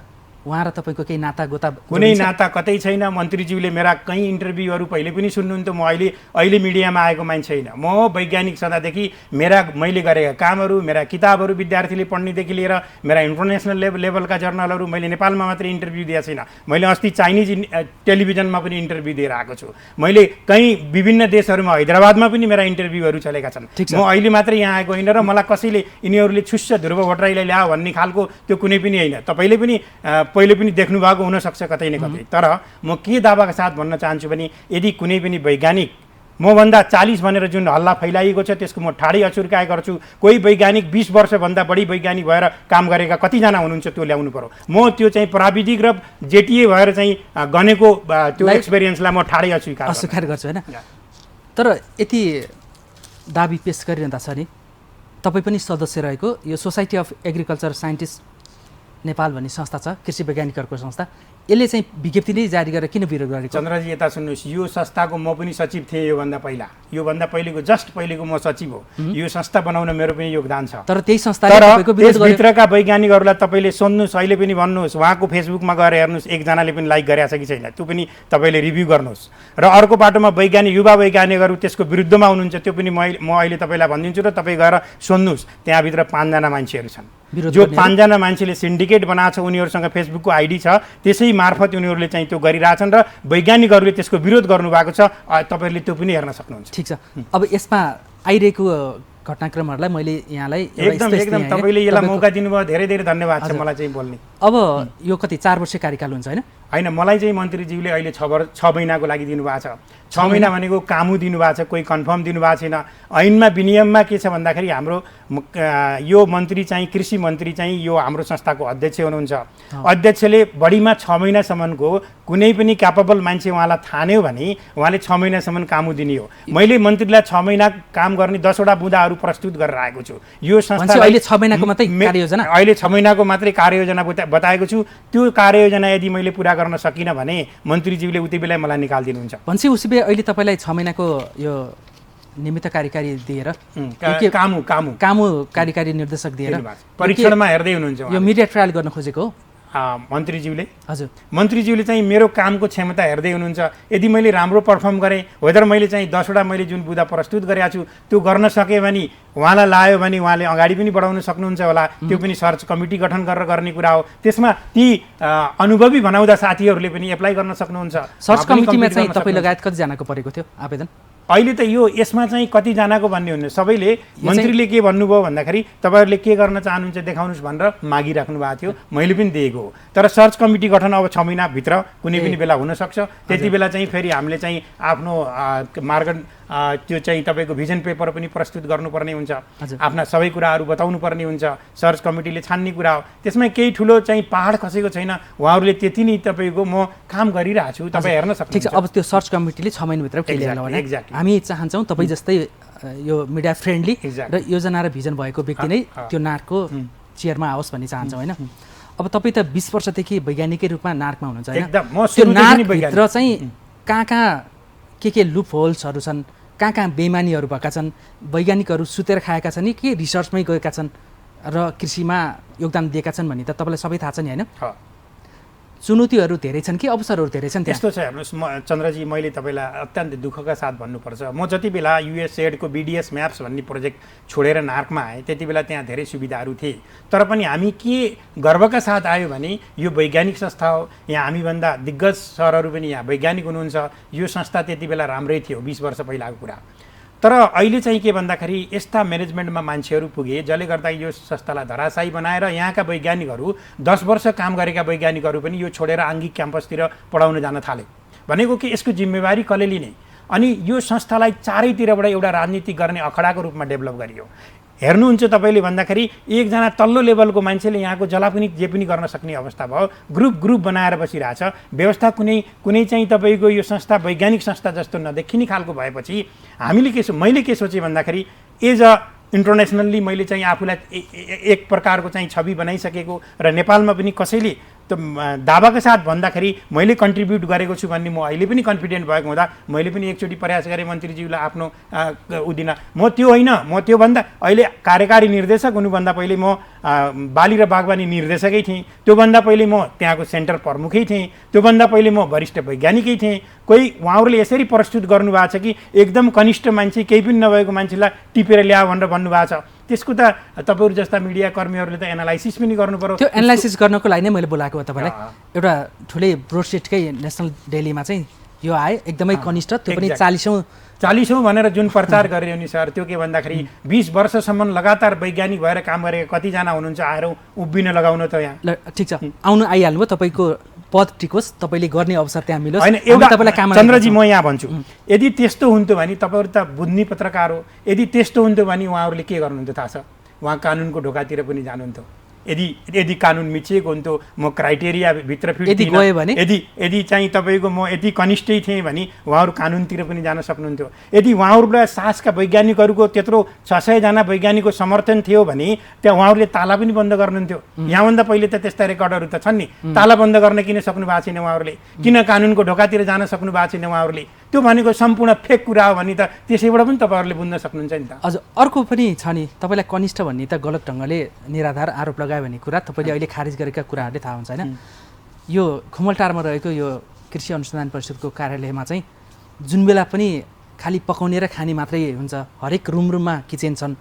उहाँ र तपाईँको केही नाता गोता कुनै नाता कतै छैन। मन्त्रीज्यूले मेरा कहीँ इन्टरभ्यूहरू पहिले पनि सुन्नुहुन्थ्यो। म अहिले मिडियामा आएको मान्छे होइन। म वैज्ञानिक सदादेखि मैले गरेका कामहरू, मेरा किताबहरू विद्यार्थीले पढ्नेदेखि लिएर मेरा इन्टरनेसनल लेभलका जर्नलहरू मैले नेपालमा मात्रै इन्टरभ्यू दिएको छैन। मैले अस्ति चाइनिज टेलिभिजनमा पनि इन्टरभ्यू दिएर आएको छु। मैले कहीँ विभिन्न देशहरूमा हैदराबादमा पनि मेरा इन्टरभ्यूहरू चलेका छन्। म अहिले मात्रै यहाँ आएको होइन र मलाई कसैले यिनीहरूले छुस्स ध्रुव भट्टराईलाई ल्या भन्ने खालको त्यो कुनै पनि होइन। तपाईँले पनि पहिले पनि देख्नु भएको हुनसक्छ कतै न कतै। तर म के दावाका साथ भन्न चाहन्छु भने यदि कुनै पनि वैज्ञानिक मभन्दा 40 भनेर जुन हल्ला फैलाइएको छ त्यसको म ठाडै अचुर्काए गर्छु। कोही वैज्ञानिक 20 वर्षभन्दा बढी वैज्ञानिक भएर काम गरेका कतिजना हुनुहुन्छ त्यो ल्याउनु पर्यो। म त्यो चाहिँ प्राविधिक र जेटिए भएर चाहिँ गनेको त्यो एक्सपिरियन्सलाई म ठाडै अस्वीकार गर्छु होइन। तर यति दाबी पेश गरिरहँदा छ नि, तपाईँ पनि सदस्य रहेको यो society of agriculture scientist Nepal भन्ने संस्था छ, कृषि वैज्ञानिकहरूको संस्था, यसले चाहिँ विज्ञप्ति नै जारी गरेर किन विरोध गरेको? चन्द्रजी यता सुन्नुहोस्, यो संस्थाको म पनि सचिव थिएँ। योभन्दा पहिलेको जस्ट पहिलेको म सचिव हो। यो संस्था बनाउन मेरो पनि योगदान छ। तर त्यही संस्थाले तपाईँको विरोध गर्यो। भित्रका वैज्ञानिकहरूलाई तपाईँले सोध्नुहोस्, अहिले पनि भन्नुहोस्, उहाँको फेसबुकमा गएर हेर्नुहोस्, एकजनाले पनि लाइक गरेको छ कि छैन त्यो पनि तपाईँले रिभ्यू गर्नुहोस्। र अर्को बाटोमा युवा वैज्ञानिकहरू त्यसको विरुद्धमा हुनुहुन्छ, त्यो पनि म अहिले तपाईँलाई भनिदिन्छु र तपाईँ गएर सोध्नुहोस्। त्यहाँभित्र 5 जना मान्छेहरू छन् जो 5 जना मान्छेले सिन्डिकेट बनाएको छ। उनीहरूसँग फेसबुकको आइडी छ, त्यसै मार्फत उनीहरूले चाहिँ त्यो गरिरहेछन् र वैज्ञानिकहरूले त्यसको विरोध गर्नुभएको छ। तपाईँहरूले त्यो पनि हेर्न सक्नुहुन्छ। ठिक छ। अब यसमा आइरहेको घटनाक्रमहरूलाई मैले यहाँलाई एकदम तपाईँले यसलाई मौका दिनुभयो, धेरै धेरै धन्यवाद छ मलाई चाहिँ बोल्ने। अब यो कति 4 वर्ष कार्यकाल हुन्छ होइन? मलाई चाहिँ मन्त्रीज्यूले अहिले 6 महिनाको लागि दिनुभएको छ। 6 महिना भनेको कामु दिनुभएको छ, कोही कन्फर्म दिनुभएको छैन। ऐनमा विनियममा के छ भन्दाखेरि हाम्रो यो मन्त्री चाहिँ कृषि मन्त्री चाहिँ यो हाम्रो संस्थाको अध्यक्ष हुनुहुन्छ। अध्यक्षले बढीमा 6 महिनासम्मको कुनै पनि क्यापेबल मान्छे उहाँलाई ठान्यो भने उहाँले 6 महिनासम्म कामु दिने हो। मैले मन्त्रीलाई 6 महिना काम गर्ने 10 वटा बुँदाहरू प्रस्तुत गरेर आएको छु। यो संस्था अहिले 6 महिनाको मात्रै कार्ययोजना, अहिले 6 महिनाको मात्रै कार्ययोजना बताएको छु। त्यो कार्ययोजना यदि मैले पुरा गर्न सकिनँ भने मन्त्रीज्यूले उति बेला मलाई निकालिदिनुहुन्छ। भन्छ उसै अहिले तपाईँलाई 6 महिनाको यो निमित्त कार्यकारी दिएर कामु कार्यकारी निर्देशक दिएर परीक्षणमा हेर्दै हुनुहुन्छ। यो मिडिया ट्रायल गर्न खोजेको हो मन्त्रीज्यूले? हजुर, मन्त्रीज्यूले चाहिँ मेरो कामको क्षमता हेर्दै हुनुहुन्छ। यदि मैले राम्रो पर्फर्म गरेँ, वेदर मैले चाहिँ 10 वटा मैले जुन बुँदा प्रस्तुत गरेको छु त्यो गर्न सकेँ भने उहाँलाई लायो भने उहाँले अगाडि पनि बढाउन सक्नुहुन्छ होला। त्यो पनि सर्च कमिटी गठन गरेर गर्ने कुरा हो। त्यसमा ती अनुभवी बनाउँदा साथीहरूले पनि एप्लाई गर्न सक्नुहुन्छ। सर्च कमिटीमा चाहिँ तपाईँ लगायत कतिजनाको परेको थियो आवेदन? अहिले त यसमा चाहिँ कतिजनाको भन्ने हुने सबैले मन्त्रीले के भन्नुभयो भन्दाखेरि तपाईँहरूले के गर्न चाहनुहुन्छ देखाउनुहोस् भनेर मागिराख्नु भएको थियो। मैले पनि दिएको हो। तर सर्च कमिटी गठन अब 6 महिनाभित्र कुनै पनि बेला हुनसक्छ। त्यति बेला चाहिँ फेरि हामीले चाहिँ आफ्नो मार्ग त्यो चाहिँ तपाईँको भिजन पेपर पनि प्रस्तुत गर्नुपर्ने हुन्छ। आफ्ना सबै कुराहरू बताउनु पर्ने हुन्छ। सर्च कमिटीले छान्ने कुरा हो। त्यसमा केही ठुलो चाहिँ पहाड खसेको छैन। उहाँहरूले त्यति नै तपाईँको म काम गरिरहेको छु, तपाईँ हेर्न सक्नुहुन्छ। ठिक छ। अब त्यो सर्च कमिटीले 6 महिनाभित्र के ल्याउनु भने हामी चाहन्छौँ तपाईँ जस्तै यो मिडिया फ्रेन्डली र योजना र भिजन भएको व्यक्ति नै त्यो नार्कको चेयरमा आओस् भन्ने चाहन्छौँ होइन? अब तपाईँ त 20 वर्षदेखि वैज्ञानिकै रूपमा नार्कमा हुनुहुन्छ होइन? त्यो नार्कभित्र चाहिँ कहाँ के लुप होल्सहरू छन्, कहाँ बेइमानीहरू भएका छन्, वैज्ञानिकहरू सुतेर खाएका छन् कि रिसर्चमै गएका छन् र कृषिमा योगदान दिएका छन् भन्ने त तपाईँलाई सबै थाहा छ नि होइन? चुनौतीहरू धेरै छन् कि अवसरहरू धेरै छन्? त्यस्तो छ हेर्नुहोस् चन्द्रजी, मैले तपाईँलाई अत्यन्त दुःखका साथ भन्नुपर्छ। म जति बेला युएसएडको BDS म्याप्स भन्ने प्रोजेक्ट छोडेर नार्कमा आएँ त्यति बेला त्यहाँ धेरै सुविधाहरू थिए। तर पनि हामी के गर्वका साथ आयो भने यो वैज्ञानिक संस्था हो। यहाँ हामीभन्दा दिग्गज सरहरू पनि यहाँ वैज्ञानिक हुनुहुन्छ। यो संस्था त्यति बेला राम्रै थियो 20 वर्ष पहिलाको कुरा। तर अहिले चाहिँ के भन्दाखेरि यस्ता म्यानेजमेन्टमा मान्छेहरू पुगे जसले गर्दा यो संस्थालाई धराशायी बनाएर यहाँका वैज्ञानिकहरू 10 वर्ष काम गरेका वैज्ञानिकहरू पनि यो छोडेर आङ्गिक क्याम्पसतिर पढाउन जान थाले। भनेको कि यसको जिम्मेवारी कसले लिने? अनि यो संस्थालाई चारैतिरबाट एउटा राजनीति गर्ने अखडाको रूपमा डेभलप गरियो। हेर्नुहुन्छ तपाईँले भन्दाखेरि एकजना तल्लो लेभलको मान्छेले यहाँको जला पनि जे पनि गर्न सक्ने अवस्था भयो। ग्रुप बनाएर बसिरहेछ। व्यवस्था कुनै चाहिँ तपाईँको यो संस्था वैज्ञानिक संस्था जस्तो नदेखिने खालको भएपछि मैले के सोचेँ भन्दाखेरि एज अ इन्टरनेसनल्ली मैले चाहिँ आफूलाई एक प्रकारको चाहिँ छवि बनाइसकेको र नेपालमा पनि कसैले दावाका साथ भन्दाखेरि मैले कन्ट्रिब्युट गरेको छु भन्ने म अहिले पनि कन्फिडेन्ट भएको हुँदा मैले पनि एकचोटि प्रयास गरेँ मन्त्रीज्यूलाई आफ्नो उदिन म त्यो होइन, म त्योभन्दा अहिले कार्यकारी निर्देशक हुनुभन्दा पहिले म बाली र बागवानी निर्देशकै थिएँ, त्योभन्दा पहिले म त्यहाँको सेन्टर प्रमुखै थिएँ, त्योभन्दा पहिले म वरिष्ठ वैज्ञानिकै थिएँ। कोही उहाँहरूले यसरी प्रस्तुत गर्नुभएको छ कि एकदम कनिष्ठ मान्छे केही पनि नभएको मान्छेलाई टिपेर ल्याऊ भनेर भन्नुभएको छ। त्यसको त तपाईँहरू जस्ता मिडिया कर्मीहरूले त एनालाइसिस पनि गर्नु पर्यो। त्यो एनालाइसिस गर्नको लागि नै मैले बोलाएको हो तपाईँलाई। एउटा ठुलै ब्रोडसिटकै नेसनल डेलीमा चाहिँ यो आयो, एकदमै कनिष्ठ, त्यो पनि 40औँ भनेर जुन प्रचार गरियो नि सर, त्यो के भन्दाखेरि 20 वर्षसम्म लगातार वैज्ञानिक भएर काम गरेका कतिजना हुनुहुन्छ आएर उभिन लगाउन त यहाँ। ठिक छ, आउनु आइहाल्नुभयो, तपाईँको पद टिकोस्, तपाईँले गर्ने अवसर त्यहाँ मिलोस्। होइन, एउटा चन्द्रजी म यहाँ भन्छु, यदि त्यस्तो हुन्थ्यो भने तपाईँहरू त बुझ्ने पत्रकार हो, यदि त्यस्तो हुन्थ्यो भने उहाँहरूले के गर्नुहुन्थ्यो थाहा छ? उहाँ कानुनको ढोकातिर पनि जानुहुन्थ्यो। यदि कानुन मिचिएको हुन्थ्यो, म क्राइटेरियाभित्र फिट थिइनँ, यदि चाहिँ तपाईँको म यति कनिष्ठै थिएँ भने उहाँहरू कानुनतिर पनि जान सक्नुहुन्थ्यो। यदि उहाँहरूलाई सासका वैज्ञानिकहरूको त्यत्रो 600 जना वैज्ञानिकको समर्थन थियो भने त्यहाँ उहाँहरूले ताला पनि बन्द गर्नुहुन्थ्यो। यहाँभन्दा पहिले त त्यस्ता रेकर्डहरू त छन् नि, ताला बन्द गर्न किन सक्नु भएको छैन उहाँहरूले? किन कानुनको ढोकातिर जान सक्नु भएको छैन उहाँहरूले? त्यो भनेको सम्पूर्ण फेक कुरा हो भने त त्यसैबाट पनि तपाईँहरूले बुझ्न सक्नुहुन्छ नि त। हजुर, अर्को पनि छ नि, तपाईँलाई कनिष्ठ भन्ने त गलत ढङ्गले निराधार आरोप लगायो भन्ने कुरा तपाईँले अहिले खारिज गरेका कुराहरूले थाहा हुन्छ होइन। यो खुमलटारमा रहेको यो कृषि अनुसन्धान परिषदको कार्यालयमा चाहिँ जुन बेला पनि खालि पकाउने र खाने मात्रै हुन्छ, हरेक रुममा किचन छन्।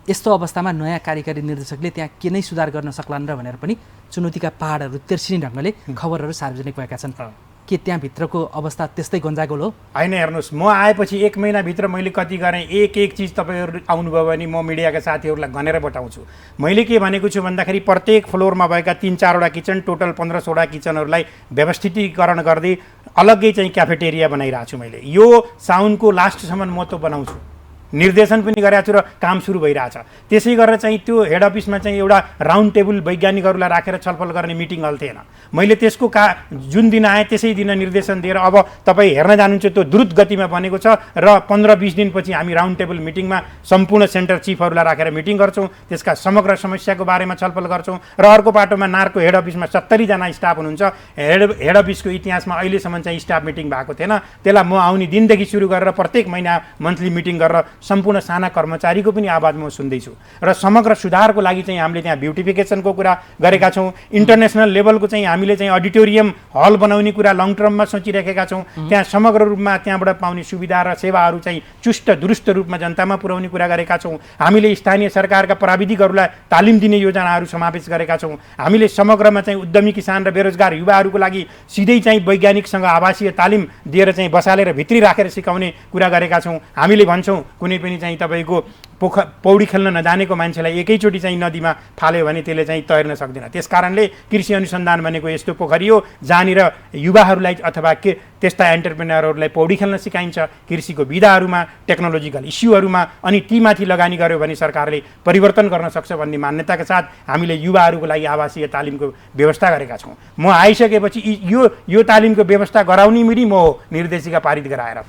यस्तो अवस्थामा नयाँ कार्यकारी निर्देशकले त्यहाँ के नै सुधार गर्न सक्लान् र भनेर पनि चुनौतीका पहाडहरू तेर्सिने ढङ्गले खबरहरू सार्वजनिक भएका छन्। के त्यहाँभित्रको अवस्था त्यस्तै गन्जागोल हो? होइन, हेर्नुहोस्, म आएपछि 1 महिनाभित्र मैले कति गरेँ, एक चिज तपाईँहरू आउनुभयो भने म मिडियाका साथीहरूलाई गनेर बताउँछु। मैले के भनेको छु भन्दाखेरि प्रत्येक फ्लोरमा भएका 3-4वटा किचन, टोटल 1500वटा किचनहरूलाई व्यवस्थितीकरण गर्दै अलग्गै चाहिँ क्याफेटेरिया बनाइरहेको छु मैले। यो साउनको लास्टसम्म म त बनाउँछु, निर्देशन पनि गरेको छु र काम सुरु भइरहेछ। त्यसै गरेर चाहिँ त्यो हेड अफिसमा चाहिँ एउटा राउन्ड टेबल वैज्ञानिकहरूलाई राखेर छलफल गर्ने मिटिङ हल थिएन। मैले त्यसको जुन दिन आएँ त्यसै दिन निर्देशन दिएर अब तपाईँ हेर्न जानुहुन्छ त्यो द्रुत गतिमा बनेको छ र 15-20 दिनपछि हामी राउन्ड टेबल मिटिङमा सम्पूर्ण सेन्टर चिफहरूलाई राखेर मिटिङ गर्छौँ, त्यसका समग्र समस्याको बारेमा छलफल गर्छौँ। र अर्को बाटोमा नारको हेड अफिसमा 70 जना स्टाफ हुनुहुन्छ। हेड अफिसको इतिहासमा अहिलेसम्म चाहिँ स्टाफ मिटिङ भएको थिएन। त्यसलाई म आउने दिनदेखि सुरु गरेर प्रत्येक महिना मन्थली मिटिङ गरेर सम्पूर्ण साना कर्मचारीको पनि आवाज म सुन्दैछु। र समग्र सुधारको लागि चाहिँ हामीले त्यहाँ ब्युटिफिकेसनको कुरा गरेका छौँ। इन्टरनेसनल लेभलको चाहिँ हामीले चाहिँ अडिटोरियम हल बनाउने कुरा लङ टर्ममा सोचिरहेका छौँ। त्यहाँ समग्र रूपमा त्यहाँबाट पाउने सुविधा र सेवाहरू चाहिँ चुस्त दुरुस्त रूपमा जनतामा पुर्याउने कुरा गरेका छौँ। हामीले स्थानीय सरकारका प्राविधिकहरूलाई तालिम दिने योजनाहरू समावेश गरेका छौँ। हामीले समग्रमा चाहिँ उद्यमी किसान र बेरोजगार युवाहरूको लागि सिधै चाहिँ वैज्ञानिकसँग आवासीय तालिम दिएर चाहिँ बसालेर भित्री राखेर सिकाउने कुरा गरेका छौँ। हामीले भन्छौँ कुनै पनि चाहिँ तपाईँको पौडी खेल्न नजानेको मान्छेलाई एकैचोटि चाहिँ नदीमा फाल्यो भने त्यसले चाहिँ तैर्न सक्दैन। त्यस कारणले कृषि अनुसन्धान भनेको यस्तो पोखरी हो जहाँनिर युवाहरूलाई अथवा त्यस्ता एन्टरप्रेन्योरहरूलाई पौडी खेल्न सिकाइन्छ, कृषिको विधाहरूमा, टेक्नोलोजिकल इस्युहरूमा, अनि तीमाथि लगानी गर्यो भने सरकारले परिवर्तन गर्न सक्छ भन्ने मान्यताका साथ हामीले युवाहरूको लागि आवासीय तालिमको व्यवस्था गरेका छौँ। म आइसकेपछि यो तालिमको व्यवस्था गराउने मिरी म हो निर्देशिका पारित गराएर।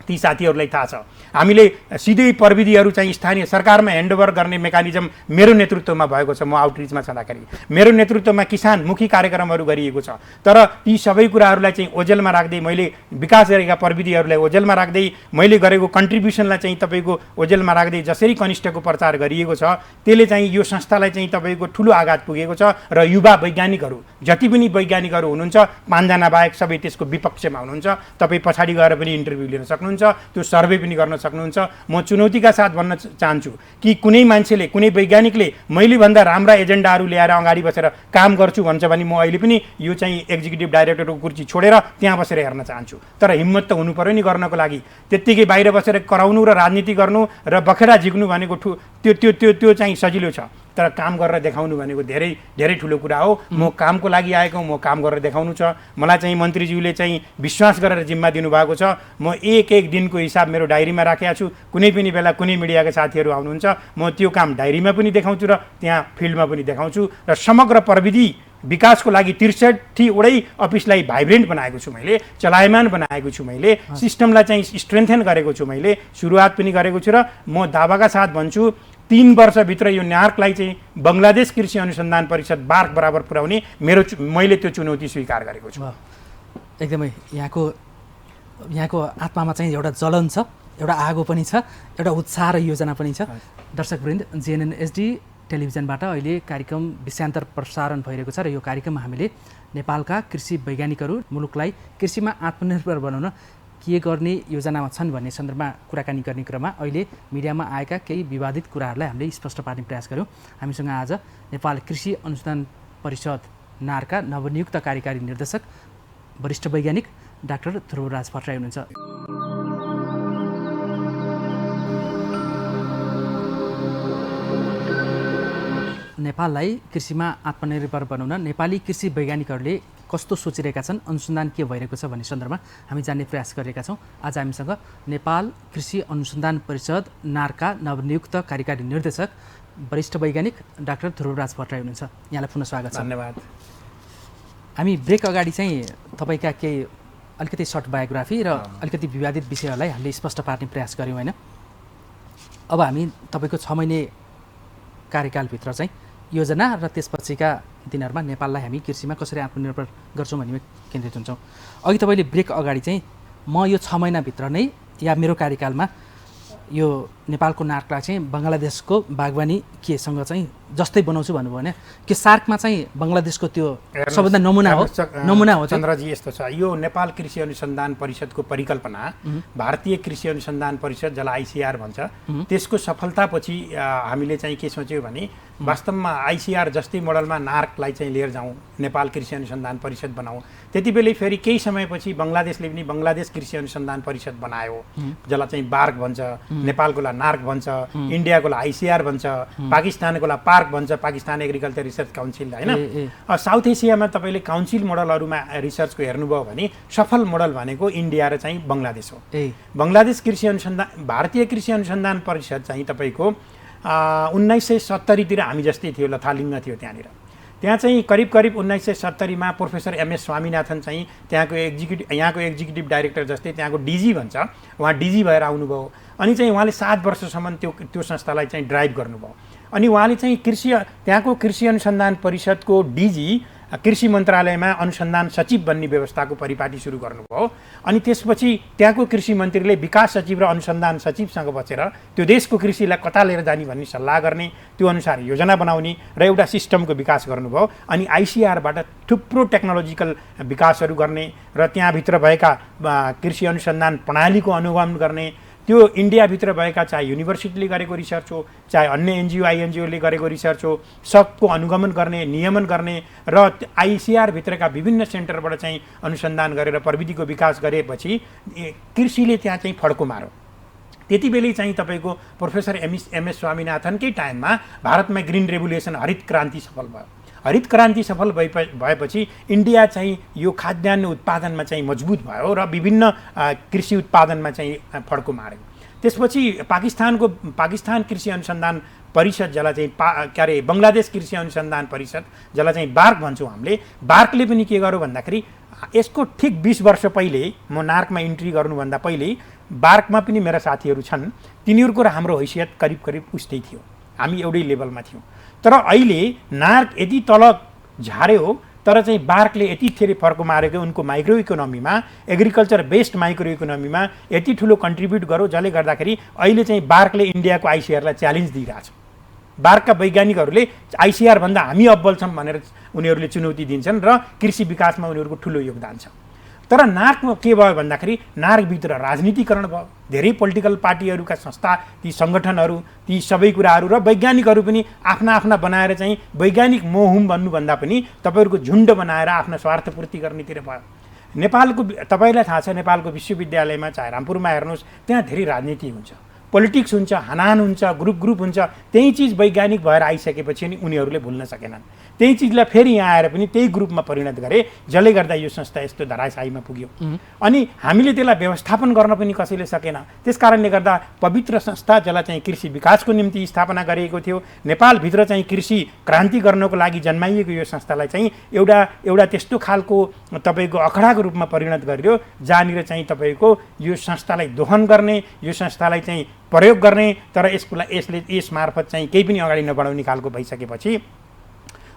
ती साथीहरूलाई थाहा छ हामीले सिधै प्रविधिहरू चाहिँ स्थानीय सरकारमा ह्यान्डओभर गर्ने मेकानिजम मेरो नेतृत्वमा भएको छ। म आउटरिचमा छँदाखेरि मेरो नेतृत्वमा किसानमुखी कार्यक्रमहरू गरिएको छ। तर ती सबै कुराहरूलाई चाहिँ ओझेलमा राख्दै, मैले विकास गरेका प्रविधिहरूलाई ओझेलमा राख्दै, मैले गरेको कन्ट्रिब्युसनलाई चाहिँ तपाईँको ओझेलमा राख्दै जसरी कनिष्ठको प्रचार गरिएको छ त्यसले चाहिँ यो संस्थालाई चाहिँ तपाईँको ठुलो आघात पुगेको छ। र युवा वैज्ञानिकहरू जति पनि वैज्ञानिकहरू हुनुहुन्छ 5 जना बाहेक सबै त्यसको विपक्षमा हुनुहुन्छ। तपाईँ पछाडि गएर पनि इन्टरभ्यू लिन सक्नुहुन्छ, त्यो सर्वे पनि गर्न सक्नुहुन्छ। म चुनौतीका साथ भन्न चाहन्छु कि कुनै मान्छेले, कुनै वैज्ञानिकले मैले भन्दा राम्रा एजेन्डाहरू ल्याएर अगाडि बसेर काम गर्छु भन्छ भने म अहिले पनि यो चाहिँ एक्जिक्युटिभ डाइरेक्टरको कुर्सी छोडेर त्यहाँ बसेर हेर्न चाहन्छु। तर हिम्मत त हुनु पर्यो नि गर्नको लागि। त्यत्तिकै बाहिर बसेर कराउनु र राजनीति गर्नु र बखेडा झिक्नु भनेको त्यो चाहिँ सजिलो छ, तर काम गरेर देखाउनु भनेको धेरै धेरै ठुलो कुरा हो। म कामको लागि आएको, म काम गरेर देखाउनु छ। मलाई चाहिँ मन्त्रीज्यूले चाहिँ विश्वास गरेर जिम्मा दिनुभएको छ। म एक दिनको हिसाब मेरो डायरीमा राखेको छु। कुनै पनि बेला कुनै मिडियाका साथीहरू आउनुहुन्छ, म त्यो काम डायरीमा पनि देखाउँछु र त्यहाँ फिल्डमा पनि देखाउँछु। र समग्र प्रविधि विकासको लागि 63वटै अफिसलाई भाइब्रेन्ट बनाएको छु मैले, चलायमान बनाएको छु मैले, सिस्टमलाई चाहिँ स्ट्रेन्थेन गरेको छु मैले, सुरुवात पनि गरेको छु। र म दावाका साथ भन्छु 3 वर्षभित्र यो नार्कलाई चाहिँ बङ्गलादेश कृषि अनुसन्धान परिषद बार्क बराबर पुर्याउने मैले त्यो चुनौती स्वीकार गरेको छु। एकदमै यहाँको आत्मामा चाहिँ एउटा जलन छ, एउटा आगो पनि छ, एउटा उत्साह र योजना पनि छ। दर्शकवृन्द, जिएनएन एचडी टेलिभिजनबाट अहिले कार्यक्रम विषयान्तर प्रसारण भइरहेको छ र यो कार्यक्रममा हामीले नेपालका कृषि वैज्ञानिकहरू मुलुकलाई कृषिमा आत्मनिर्भर बनाउन के गर्ने योजनामा छन् भन्ने सन्दर्भमा कुराकानी गर्ने क्रममा अहिले मिडियामा आएका केही विवादित कुराहरूलाई हामीले स्पष्ट पार्ने प्रयास गऱ्यौँ। हामीसँग आज नेपाल कृषि अनुसन्धान परिषद नारका नवनियुक्त कार्यकारी निर्देशक वरिष्ठ वैज्ञानिक डाक्टर ध्रुवराज भट्टराई हुनुहुन्छ। नेपाललाई कृषिमा आत्मनिर्भर बनाउन नेपाली कृषि वैज्ञानिकहरूले कस्तो सोचिरहेका छन्, अनुसन्धान के भइरहेको छ भन्ने सन्दर्भमा हामी जान्ने प्रयास गरिरहेका छौँ। आज हामीसँग नेपाल कृषि अनुसन्धान परिषद नारका नवनियुक्त कार्यकारी निर्देशक वरिष्ठ वैज्ञानिक डाक्टर ध्रुवराज भट्टराई हुनुहुन्छ। यहाँलाई पुनः स्वागत छ। धन्यवाद। हामी ब्रेक अगाडि चाहिँ तपाईँका केही अलिकति सर्ट बायोग्राफी र अलिकति विवादित विषयहरूलाई हामीले स्पष्ट पार्ने प्रयास गऱ्यौँ होइन। अब हामी तपाईँको 6 महिने कार्यकालभित्र चाहिँ योजना र त्यसपछिका दिनहरूमा नेपाललाई हामी कृषिमा कसरी आत्मनिर्भर गर्छौँ भन्ने केन्द्रित हुन्छौँ। अघि तपाईँले ब्रेक अगाडि चाहिँ म यो 6 महिनाभित्र नै या मेरो कार्यकालमा यो नेपालको नार्कलाई चाहिँ बङ्गलादेशको बागवानी केसँग चाहिँ जस्तै बनाउँछु भन्नुभयो भने के सार्कमा चाहिँ बङ्गलादेशको त्यो सबभन्दा नमुना हो चन्द्रजी। यस्तो छ, यो नेपाल कृषि अनुसन्धान परिषदको परिकल्पना भारतीय कृषि अनुसन्धान परिषद जसलाई आइसिआर भन्छ त्यसको सफलतापछि हामीले चाहिँ के सोच्यौँ भने वास्तवमा आइसिआर जस्तै मोडलमा नार्कलाई चाहिँ लिएर जाउँ, नेपाल कृषि अनुसन्धान परिषद बनाऊ। त्यति बेलै फेरि केही समयपछि बङ्गलादेशले पनि बङ्गलादेश कृषि अनुसन्धान परिषद बनायो जसलाई चाहिँ बार्क भन्छ, नेपालकोलाई नार्क भन्छ, इन्डियाकोलाई आइसिआर भन्छ, पाकिस्तानकोलाई पार्क भन्छ, पाकिस्तान एग्रिकल्चर रिसर्च काउन्सिल होइन। साउथ एसियामा तपाईँले काउन्सिल मोडलहरूमा रिसर्चको हेर्नुभयो भने सफल मोडल भनेको इन्डिया र चाहिँ बङ्गलादेश हो। बङ्गलादेश कृषि अनुसन्धान भारतीय कृषि अनुसन्धान परिषद चाहिँ तपाईँको 1970 हामी जस्तै थियो, लथालिङ्ग थियो त्यहाँनिर। त्यहाँ चाहिँ करिब 1970 प्रोफेसर एमएस स्वामीनाथन चाहिँ यहाँको एक्जिक्युटिभ डाइरेक्टर जस्तै त्यहाँको डिजी भन्छ, उहाँ डिजी भएर आउनुभयो। अनि चाहिँ उहाँले 7 वर्षसम्म त्यो संस्थालाई चाहिँ ड्राइभ गर्नुभयो। अनि उहाँले चाहिँ त्यहाँको कृषि अनुसन्धान परिषदको डिजी कृषि मन्त्रालयमा अनुसन्धान सचिव बन्ने व्यवस्थाको परिपाटी सुरु गर्नुभयो। अनि त्यसपछि त्यहाँको कृषि मन्त्रीले विकास सचिव र अनुसन्धान सचिवसँग बसेर त्यो देशको कृषिलाई कता लिएर जाने भन्ने सल्लाह गर्ने, त्यो अनुसार योजना बनाउने र एउटा सिस्टमको विकास गर्नुभयो। अनि आइसिआरबाट थुप्रो टेक्नोलोजिकल विकासहरू गर्ने र त्यहाँभित्र भएका कृषि अनुसन्धान प्रणालीको अनुगमन गर्ने, त्यो इन्डियाभित्र भएका चाहे युनिभर्सिटीले गरेको रिसर्च हो, चाहे अन्य एनजिओ आइएनजिओले गरेको रिसर्च हो, सबको अनुगमन गर्ने, नियमन गर्ने र आइसिआरभित्रका विभिन्न सेन्टरबाट चाहिँ अनुसन्धान गरेर प्रविधिको विकास गरेपछि कृषिले त्यहाँ चाहिँ फड्को मार्यो। त्यति बेलै चाहिँ तपाईँको प्रोफेसर एमएस स्वामीनाथनकै टाइममा भारतमा ग्रिन रेभोल्युसन हरित क्रान्ति सफल भयो। हरित क्रान्ति सफल भएपछि इन्डिया चाहिँ यो खाद्यान्न उत्पादनमा चाहिँ मजबुत भयो र विभिन्न कृषि उत्पादनमा चाहिँ फड्को मार्यो। त्यसपछि पाकिस्तान कृषि अनुसन्धान परिषद जसलाई चाहिँ बङ्गलादेश कृषि अनुसन्धान परिषद जसलाई चाहिँ बार्क भन्छौँ हामीले, बार्कले पनि के गर्यो भन्दाखेरि यसको ठिक 20 वर्ष पहिले म नार्कमा इन्ट्री गर्नुभन्दा पहिले बार्कमा पनि मेरा साथीहरू छन्, तिनीहरूको र हाम्रो हैसियत करिब उस्तै थियो, हामी एउटै लेभलमा थियौँ। तर अहिले नार्क यति तल झार्यो तर चाहिँ बार्कले यति धेरै फर्को मारेको उनको माइक्रो इकोनोमीमा, एग्रिकल्चर बेस्ड माइक्रो इकोनोमीमा यति ठुलो कन्ट्रिब्युट गर्यो जसले गर्दाखेरि अहिले चाहिँ बार्कले इन्डियाको आइसिआरलाई च्यालेन्ज दिइरहेछ। बार्कका वैज्ञानिकहरूले आइसिआर भन्दा हामी अब्बल छौँ भनेर उनीहरूले चुनौती दिन्छन् र कृषि विकासमा उनीहरूको ठुलो योगदान छ। तर नार्कमा के भयो भन्दाखेरि नार्कभित्र राजनीतिकरण भयो, धेरै पोलिटिकल पार्टीहरूका संस्था, ती सङ्गठनहरू, ती सबै कुराहरू र वैज्ञानिकहरू पनि आफ्ना बनाएर चाहिँ वैज्ञानिक मोहुम भन्नुभन्दा पनि तपाईँहरूको झुन्ड बनाएर आफ्ना स्वार्थपूर्ति गर्नेतिर भयो। तपाईँलाई थाहा छ नेपालको विश्वविद्यालयमा चाहे रामपुरमा हेर्नुहोस् त्यहाँ धेरै राजनीति हुन्छ, पोलिटिक्स हुन्छ, हनान हुन्छ, ग्रुप हुन्छ। त्यही चिज वैज्ञानिक भएर आइसकेपछि नि उनीहरूले भुल्न सकेनन्। त्यही चिजलाई फेरि यहाँ आएर पनि त्यही ग्रुपमा परिणत गरे, जसले गर्दा यो संस्था यस्तो धराशायीमा पुग्यो। अनि हामीले त्यसलाई व्यवस्थापन गर्न पनि कसैले सकेन। त्यस कारणले गर्दा पवित्र संस्था जसलाई चाहिँ कृषि विकासको निम्ति स्थापना गरिएको थियो, नेपालभित्र चाहिँ कृषि क्रान्ति गर्नको लागि जन्माइएको यो संस्थालाई चाहिँ एउटा त्यस्तो खालको तपाईँको अखडाको रूपमा परिणत गरियो जहाँनिर चाहिँ तपाईँको यो संस्थालाई दोहन गर्ने, यो संस्थालाई चाहिँ प्रयोग गर्ने, तर यस मार्फत चाहिँ केही पनि अगाडि नबढाउने खालको भइसकेपछि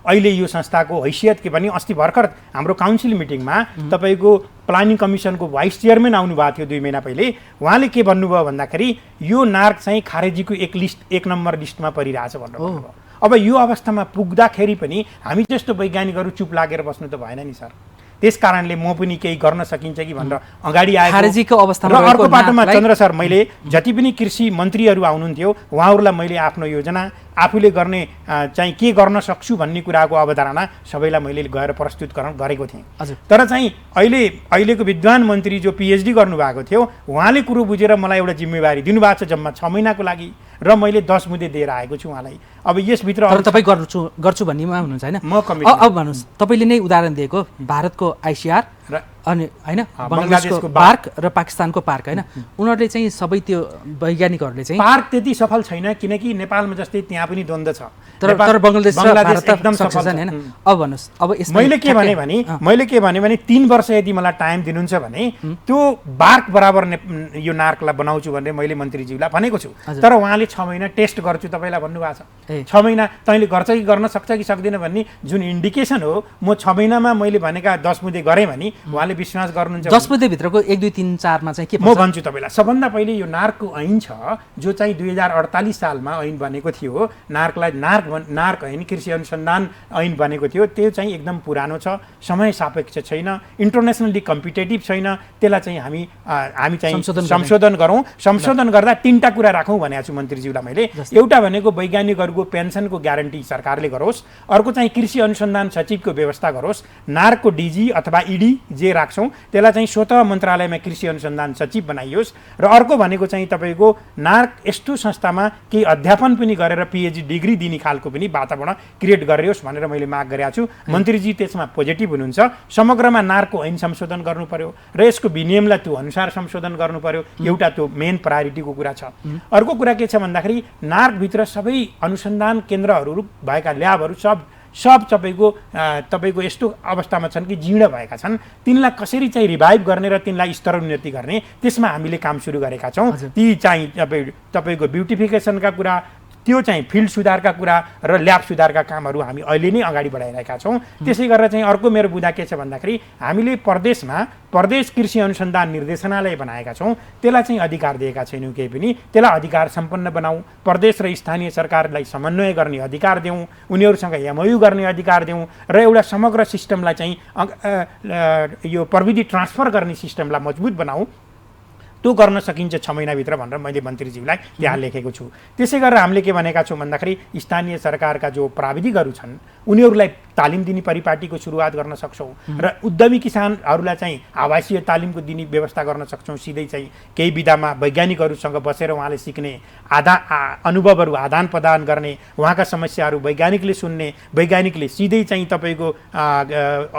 अहिले यो संस्थाको हैसियत के पनि अस्ति भर्खर हाम्रो काउन्सिल मिटिङमा तपाईँको प्लानिङ कमिसनको भाइस चेयरम्यान आउनुभएको थियो 2 महिना पहिले। उहाँले के भन्नुभयो भन्दाखेरि यो नार्क चाहिँ खारेजीको एक नम्बर लिस्टमा परिरहेछ भनेर भन्नुभयो। अब यो अवस्थामा पुग्दाखेरि पनि हामी जस्तो वैज्ञानिकहरू चुप लागेर बस्नु त भएन नि सर। त्यस कारणले म पनि केही गर्न सकिन्छ कि भनेर अगाडि आएको। खारेजीको अवस्थामा र अर्को बाटोमा चन्द्र सर, मैले जति पनि कृषि मन्त्रीहरू आउनुहुन्थ्यो उहाँहरूलाई मैले आफ्नो योजना आफूले गर्ने चाहिँ के गर्न सक्छु भन्ने कुराको अवधारणा सबैलाई मैले गएर प्रस्तुत गरेको थिएँ। तर चाहिँ अहिलेको विद्वान मन्त्री जो पिएचडी गर्नुभएको थियो उहाँले कुरो बुझेर मलाई एउटा जिम्मेवारी दिनुभएको छ जम्मा 6 महिनाको लागि, र मैले 10 बुँदे दिएर आएको छु उहाँलाई। अब यसभित्र तपाईँ गर्छु भन्नेमा हुनुहुन्छ होइन? म कमिटी अब भन्नुहोस्, तपाईँले नै उदाहरण दिएको भारतको आइसिआर अनि होइन बङ्गलादेशको पार्क र पाकिस्तानको पार्क होइन, उनीहरूले चाहिँ सबै त्यो वैज्ञानिकहरूले चाहिँ पार्क त्यति सफल छैन किनकि नेपालमा जस्तै त्यहाँ पनि द्वन्द्व छ। तर बङ्गलादेश एकदम सफल छैन होइन। अब भन्नुहोस्, अब मैले के भने 3 वर्ष यदि मलाई टाइम दिनुहुन्छ भने त्यो बार्क बराबर यो नार्कलाई बनाउँछु भनेर मैले मन्त्रीज्यूलाई भनेको छु। तर उहाँले 6 महिना टेस्ट गर्छु तपाईँलाई भन्नुभएको छ। 6 महिना तैँले गर्छ कि गर्न सक्छ कि सक्दैन भन्ने जुन इन्डिकेसन हो, म 6 महिनामा मैले भनेका 10 बुँदे गरेँ भने उहाँले विश्वास गर्नुहुन्छ। 10 बुँदे भित्रको 1 2 3 4 मा चाहिँ के म भन्छु तपाईँलाई। सबभन्दा पहिले यो नार्कको ऐन छ जो चाहिँ 2048 सालमा ऐन बनेको थियो। नार्कलाई नार्क ऐन कृषि अनुसन्धान ऐन बनेको थियो। त्यो चाहिँ एकदम पुरानो छ, समय सापेक्ष छैन, इन्टरनेसनली कम्पिटेटिभ छैन। त्यसलाई चाहिँ हामी चाहिँ संशोधन गरौँ। संशोधन गर्दा 3टा कुरा राखौँ भनेको छु मन्त्रीज्यूलाई मैले। एउटा भनेको वैज्ञानिकहरूको पेन्सनको ग्यारेन्टी सरकारले गरोस्, अर्को चाहिँ कृषि अनुसन्धान सचिवको व्यवस्था गरोस्, नार्कको डिजी अथवा इडी जे राख्छौँ त्यसलाई चाहिँ स्वतः मन्त्रालयमा कृषि अनुसन्धान सचिव बनाइयोस्, र अर्को भनेको चाहिँ तपाईँको नार्क यस्तो संस्थामा केही अध्यापन पनि गरेर पिएचडी डिग्री दिने खालको पनि वातावरण क्रिएट गरियोस् भनेर मैले माग गरेको छु। मन्त्रीजी त्यसमा पोजिटिभ हुनुहुन्छ। समग्रमा नार्कको ऐन संशोधन गर्नु पर्यो र यसको विनियमलाई त्यो अनुसार संशोधन गर्नु पर्यो। एउटा त्यो मेन प्रायोरिटीको कुरा छ। अर्को कुरा के छ भन्दाखेरि नार्कभित्र सबै अनुसन्धान केन्द्रहरू भएका ल्याबहरू सब तपाईँको यस्तो अवस्थामा छन् कि जीर्ण भएका छन्। तिनलाई कसरी चाहिँ रिभाइभ गर्ने र तिनलाई स्तरोन्नति गर्ने त्यसमा हामीले काम सुरु गरेका छौँ। ती चाहिँ तपाईँको ब्युटिफिकेसनका कुरा, त्यो चाहिँ फिल्ड सुधारका कुरा र ल्याब सुधारका कामहरू हामी अहिले नै अगाडि बढाइरहेका छौँ। त्यसै गरेर चाहिँ अर्को मेरो बुँदा के छ भन्दाखेरि हामीले प्रदेश कृषि अनुसन्धान निर्देशनालय बनाएका छौँ। त्यसलाई चाहिँ अधिकार दिएका छैनौँ केही पनि। त्यसलाई अधिकार सम्पन्न बनाऊ, प्रदेश र स्थानीय सरकारलाई समन्वय गर्ने अधिकार दिउँ, उनीहरूसँग एमओयू गर्ने अधिकार दिउँ, र एउटा समग्र सिस्टमलाई चाहिँ यो प्रविधि ट्रान्सफर गर्ने सिस्टमलाई मजबुत बनाऊ। त्यो गर्न सकिन्छ 6 महिनाभित्र भनेर मैले मन्त्रीज्यूलाई त्यहाँ लेखेको छु। त्यसै गरेर हामीले के भनेका छौँ भन्दाखेरि स्थानीय सरकारका जो प्राविधिकहरू छन् उनीहरूलाई तालिम दिने परिपाटीको सुरुवात गर्न सक्छौँ, र उद्यमी किसानहरूलाई चाहिँ आवासीय तालिमको दिने व्यवस्था गर्न सक्छौँ। सिधै चाहिँ केही विधामा वैज्ञानिकहरूसँग बसेर उहाँले सिक्ने, अनुभवहरू आदान प्रदान गर्ने, उहाँका समस्याहरू वैज्ञानिकले सुन्ने, वैज्ञानिकले सिधै चाहिँ तपाईँको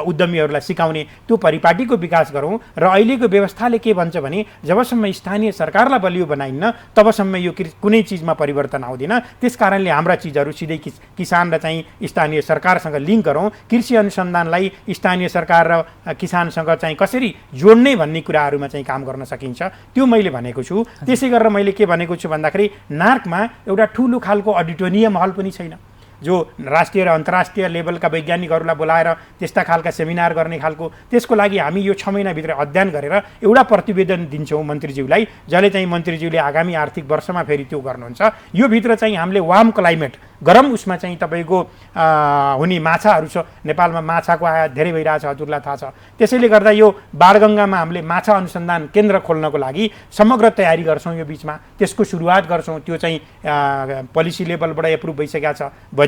उद्यमीहरूलाई सिकाउने, त्यो परिपाटीको विकास गरौँ। र अहिलेको व्यवस्थाले के भन्छ भने जबसम्म स्थानीय सरकारलाई बलियो बनाइन्न तबसम्म यो कुनै चिजमा परिवर्तन आउँदैन। त्यस कारणले हाम्रा चिजहरू सिधै किसान र चाहिँ स्थानीय सरकारसँग लिङ्क गरौँ। कृषि अनुसन्धानलाई स्थानीय सरकार र किसानसँग चाहिँ कसरी जोड्ने भन्ने कुराहरूमा चाहिँ काम गर्न सकिन्छ, त्यो मैले भनेको छु। त्यसै गरेर मैले के भनेको छु भन्दाखेरि नार्कमा एउटा ठुलो खालको अडिटोरियम हल पनि छैन जो राष्ट्रिय र अन्तर्राष्ट्रिय लेभलका वैज्ञानिकहरूलाई बोलाएर त्यस्ता खालका सेमिनार गर्ने खालको। त्यसको लागि हामी यो 6 महिनाभित्र अध्ययन गरेर एउटा प्रतिवेदन दिन्छौँ मन्त्रीज्यूलाई, जसले चाहिँ मन्त्रीज्यूले आगामी आर्थिक वर्षमा फेरि त्यो गर्नुहुन्छ। यो भित्र चाहिँ हामीले वार्म क्लाइमेट, गरम उसमा चाहिँ तपाईँको हुने माछाहरू छ। नेपालमा माछाको आयात धेरै भइरहेछ, हजुरलाई थाहा छ। त्यसैले गर्दा यो बाणगङ्गामा हामीले माछा अनुसन्धान केन्द्र खोल्नको लागि समग्र तयारी गर्छौँ। यो बिचमा त्यसको सुरुवात गर्छौँ। त्यो चाहिँ पोलिसी लेभलबाट एप्रुभ भइसकेको छ,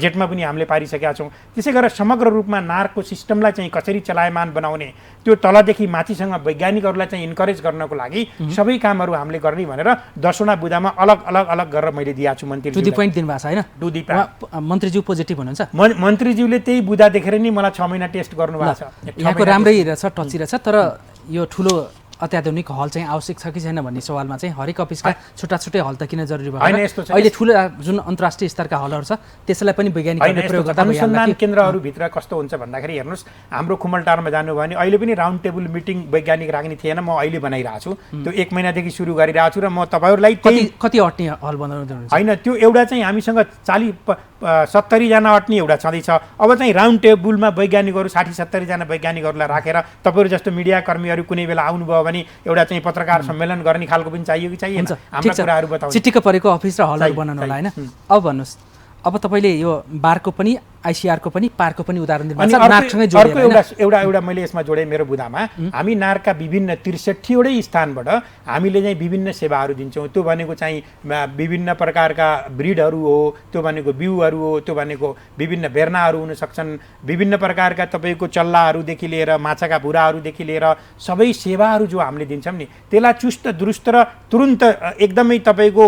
बजेटमा पनि हामीले पारिसकेका छौँ। त्यसै गरेर समग्र रूपमा नारको सिस्टमलाई चाहिँ कसरी चलायमान बनाउने, त्यो तलदेखि माथिसँग वैज्ञानिकहरूलाई चाहिँ इन्करेज गर्नको लागि सबै कामहरू हामीले गर्ने भनेर 10वटा बुँदामा अलग अलग अलग गरेर मैले दिएको छु मन्त्रीज्यूलाई। टु द पोइन्ट दिनुभएको छ होइन? To the point. मन्त्रीज्यू पोजिटिभ हुनुहुन्छ? मन्त्रीज्यूले त्यही बुँदा देखेर नि मलाई 6 महिना टेस्ट गर्नुभएको छ। यहाँको राम्रै रहेछ, टची रहेछ, तर यो ठुलो अत्याधुनिक हल चाहिँ आवश्यक छ कि छैन भन्ने सवालमा चाहिँ हरेक अफिसका छुट्टा छुट्टै हल त किन जरुरी भयो? अहिले ठुलो जुन अन्तर्राष्ट्रिय स्तरका हलहरू छ त्यसलाई पनि वैज्ञानिकहरूले प्रयोग गर्दा अनुसन्धान केन्द्रहरूभित्र कस्तो हुन्छ भन्दाखेरि हेर्नुहोस्, हाम्रो खुमलटारमा जानुभयो भने अहिले पनि राउन्ड टेबल मिटिङ वैज्ञानिक राख्ने थिएन, म अहिले बनाइरहेको छु। त्यो 1 महिनादेखि सुरु गरिरहेको छु र म तपाईँहरूलाई कति अट्ने हल बनाउनु होइन, त्यो एउटा चाहिँ हामीसँग 70 जना अट्ने एउटा छँदैछ। अब चाहिँ राउन्ड टेबलमा वैज्ञानिकहरू 60-70 जना वैज्ञानिकहरूलाई राखेर तपाईँहरू जस्तो मिडिया कर्मीहरू कुनै बेला आउनुभयो भने एउटा चाहिँ पत्रकार सम्मेलन गर्ने खालको पनि चाहियो कि चाहिएन? हाम्रो कुराहरू बताउनु। चिटिक्क परेको अफिस र हलहरू बनाउनु होला होइन? अब भन्नुहोस्, अब तपाईँले यो बारको पनि आइसिआरको पनि पारको पनि उदाहरण दिनुभएको छ, नारसँगै जोडेर। एउटा मैले यसमा जोडेँ मेरो बुँदामा। हामी नारका विभिन्न 63वटै स्थानबाट हामीले चाहिँ विभिन्न सेवाहरू दिन्छौँ। त्यो भनेको चाहिँ विभिन्न प्रकारका ब्रिडहरू हो, त्यो भनेको बिउहरू हो, त्यो भनेको विभिन्न बेर्नाहरू हुन सक्छन्, विभिन्न प्रकारका तपाईँको चल्लाहरूदेखि लिएर माछाका भुराहरूदेखि लिएर सबै सेवाहरू जो हामीले दिन्छौँ नि, त्यसलाई चुस्त दुरुस्त र तुरुन्त एकदमै तपाईँको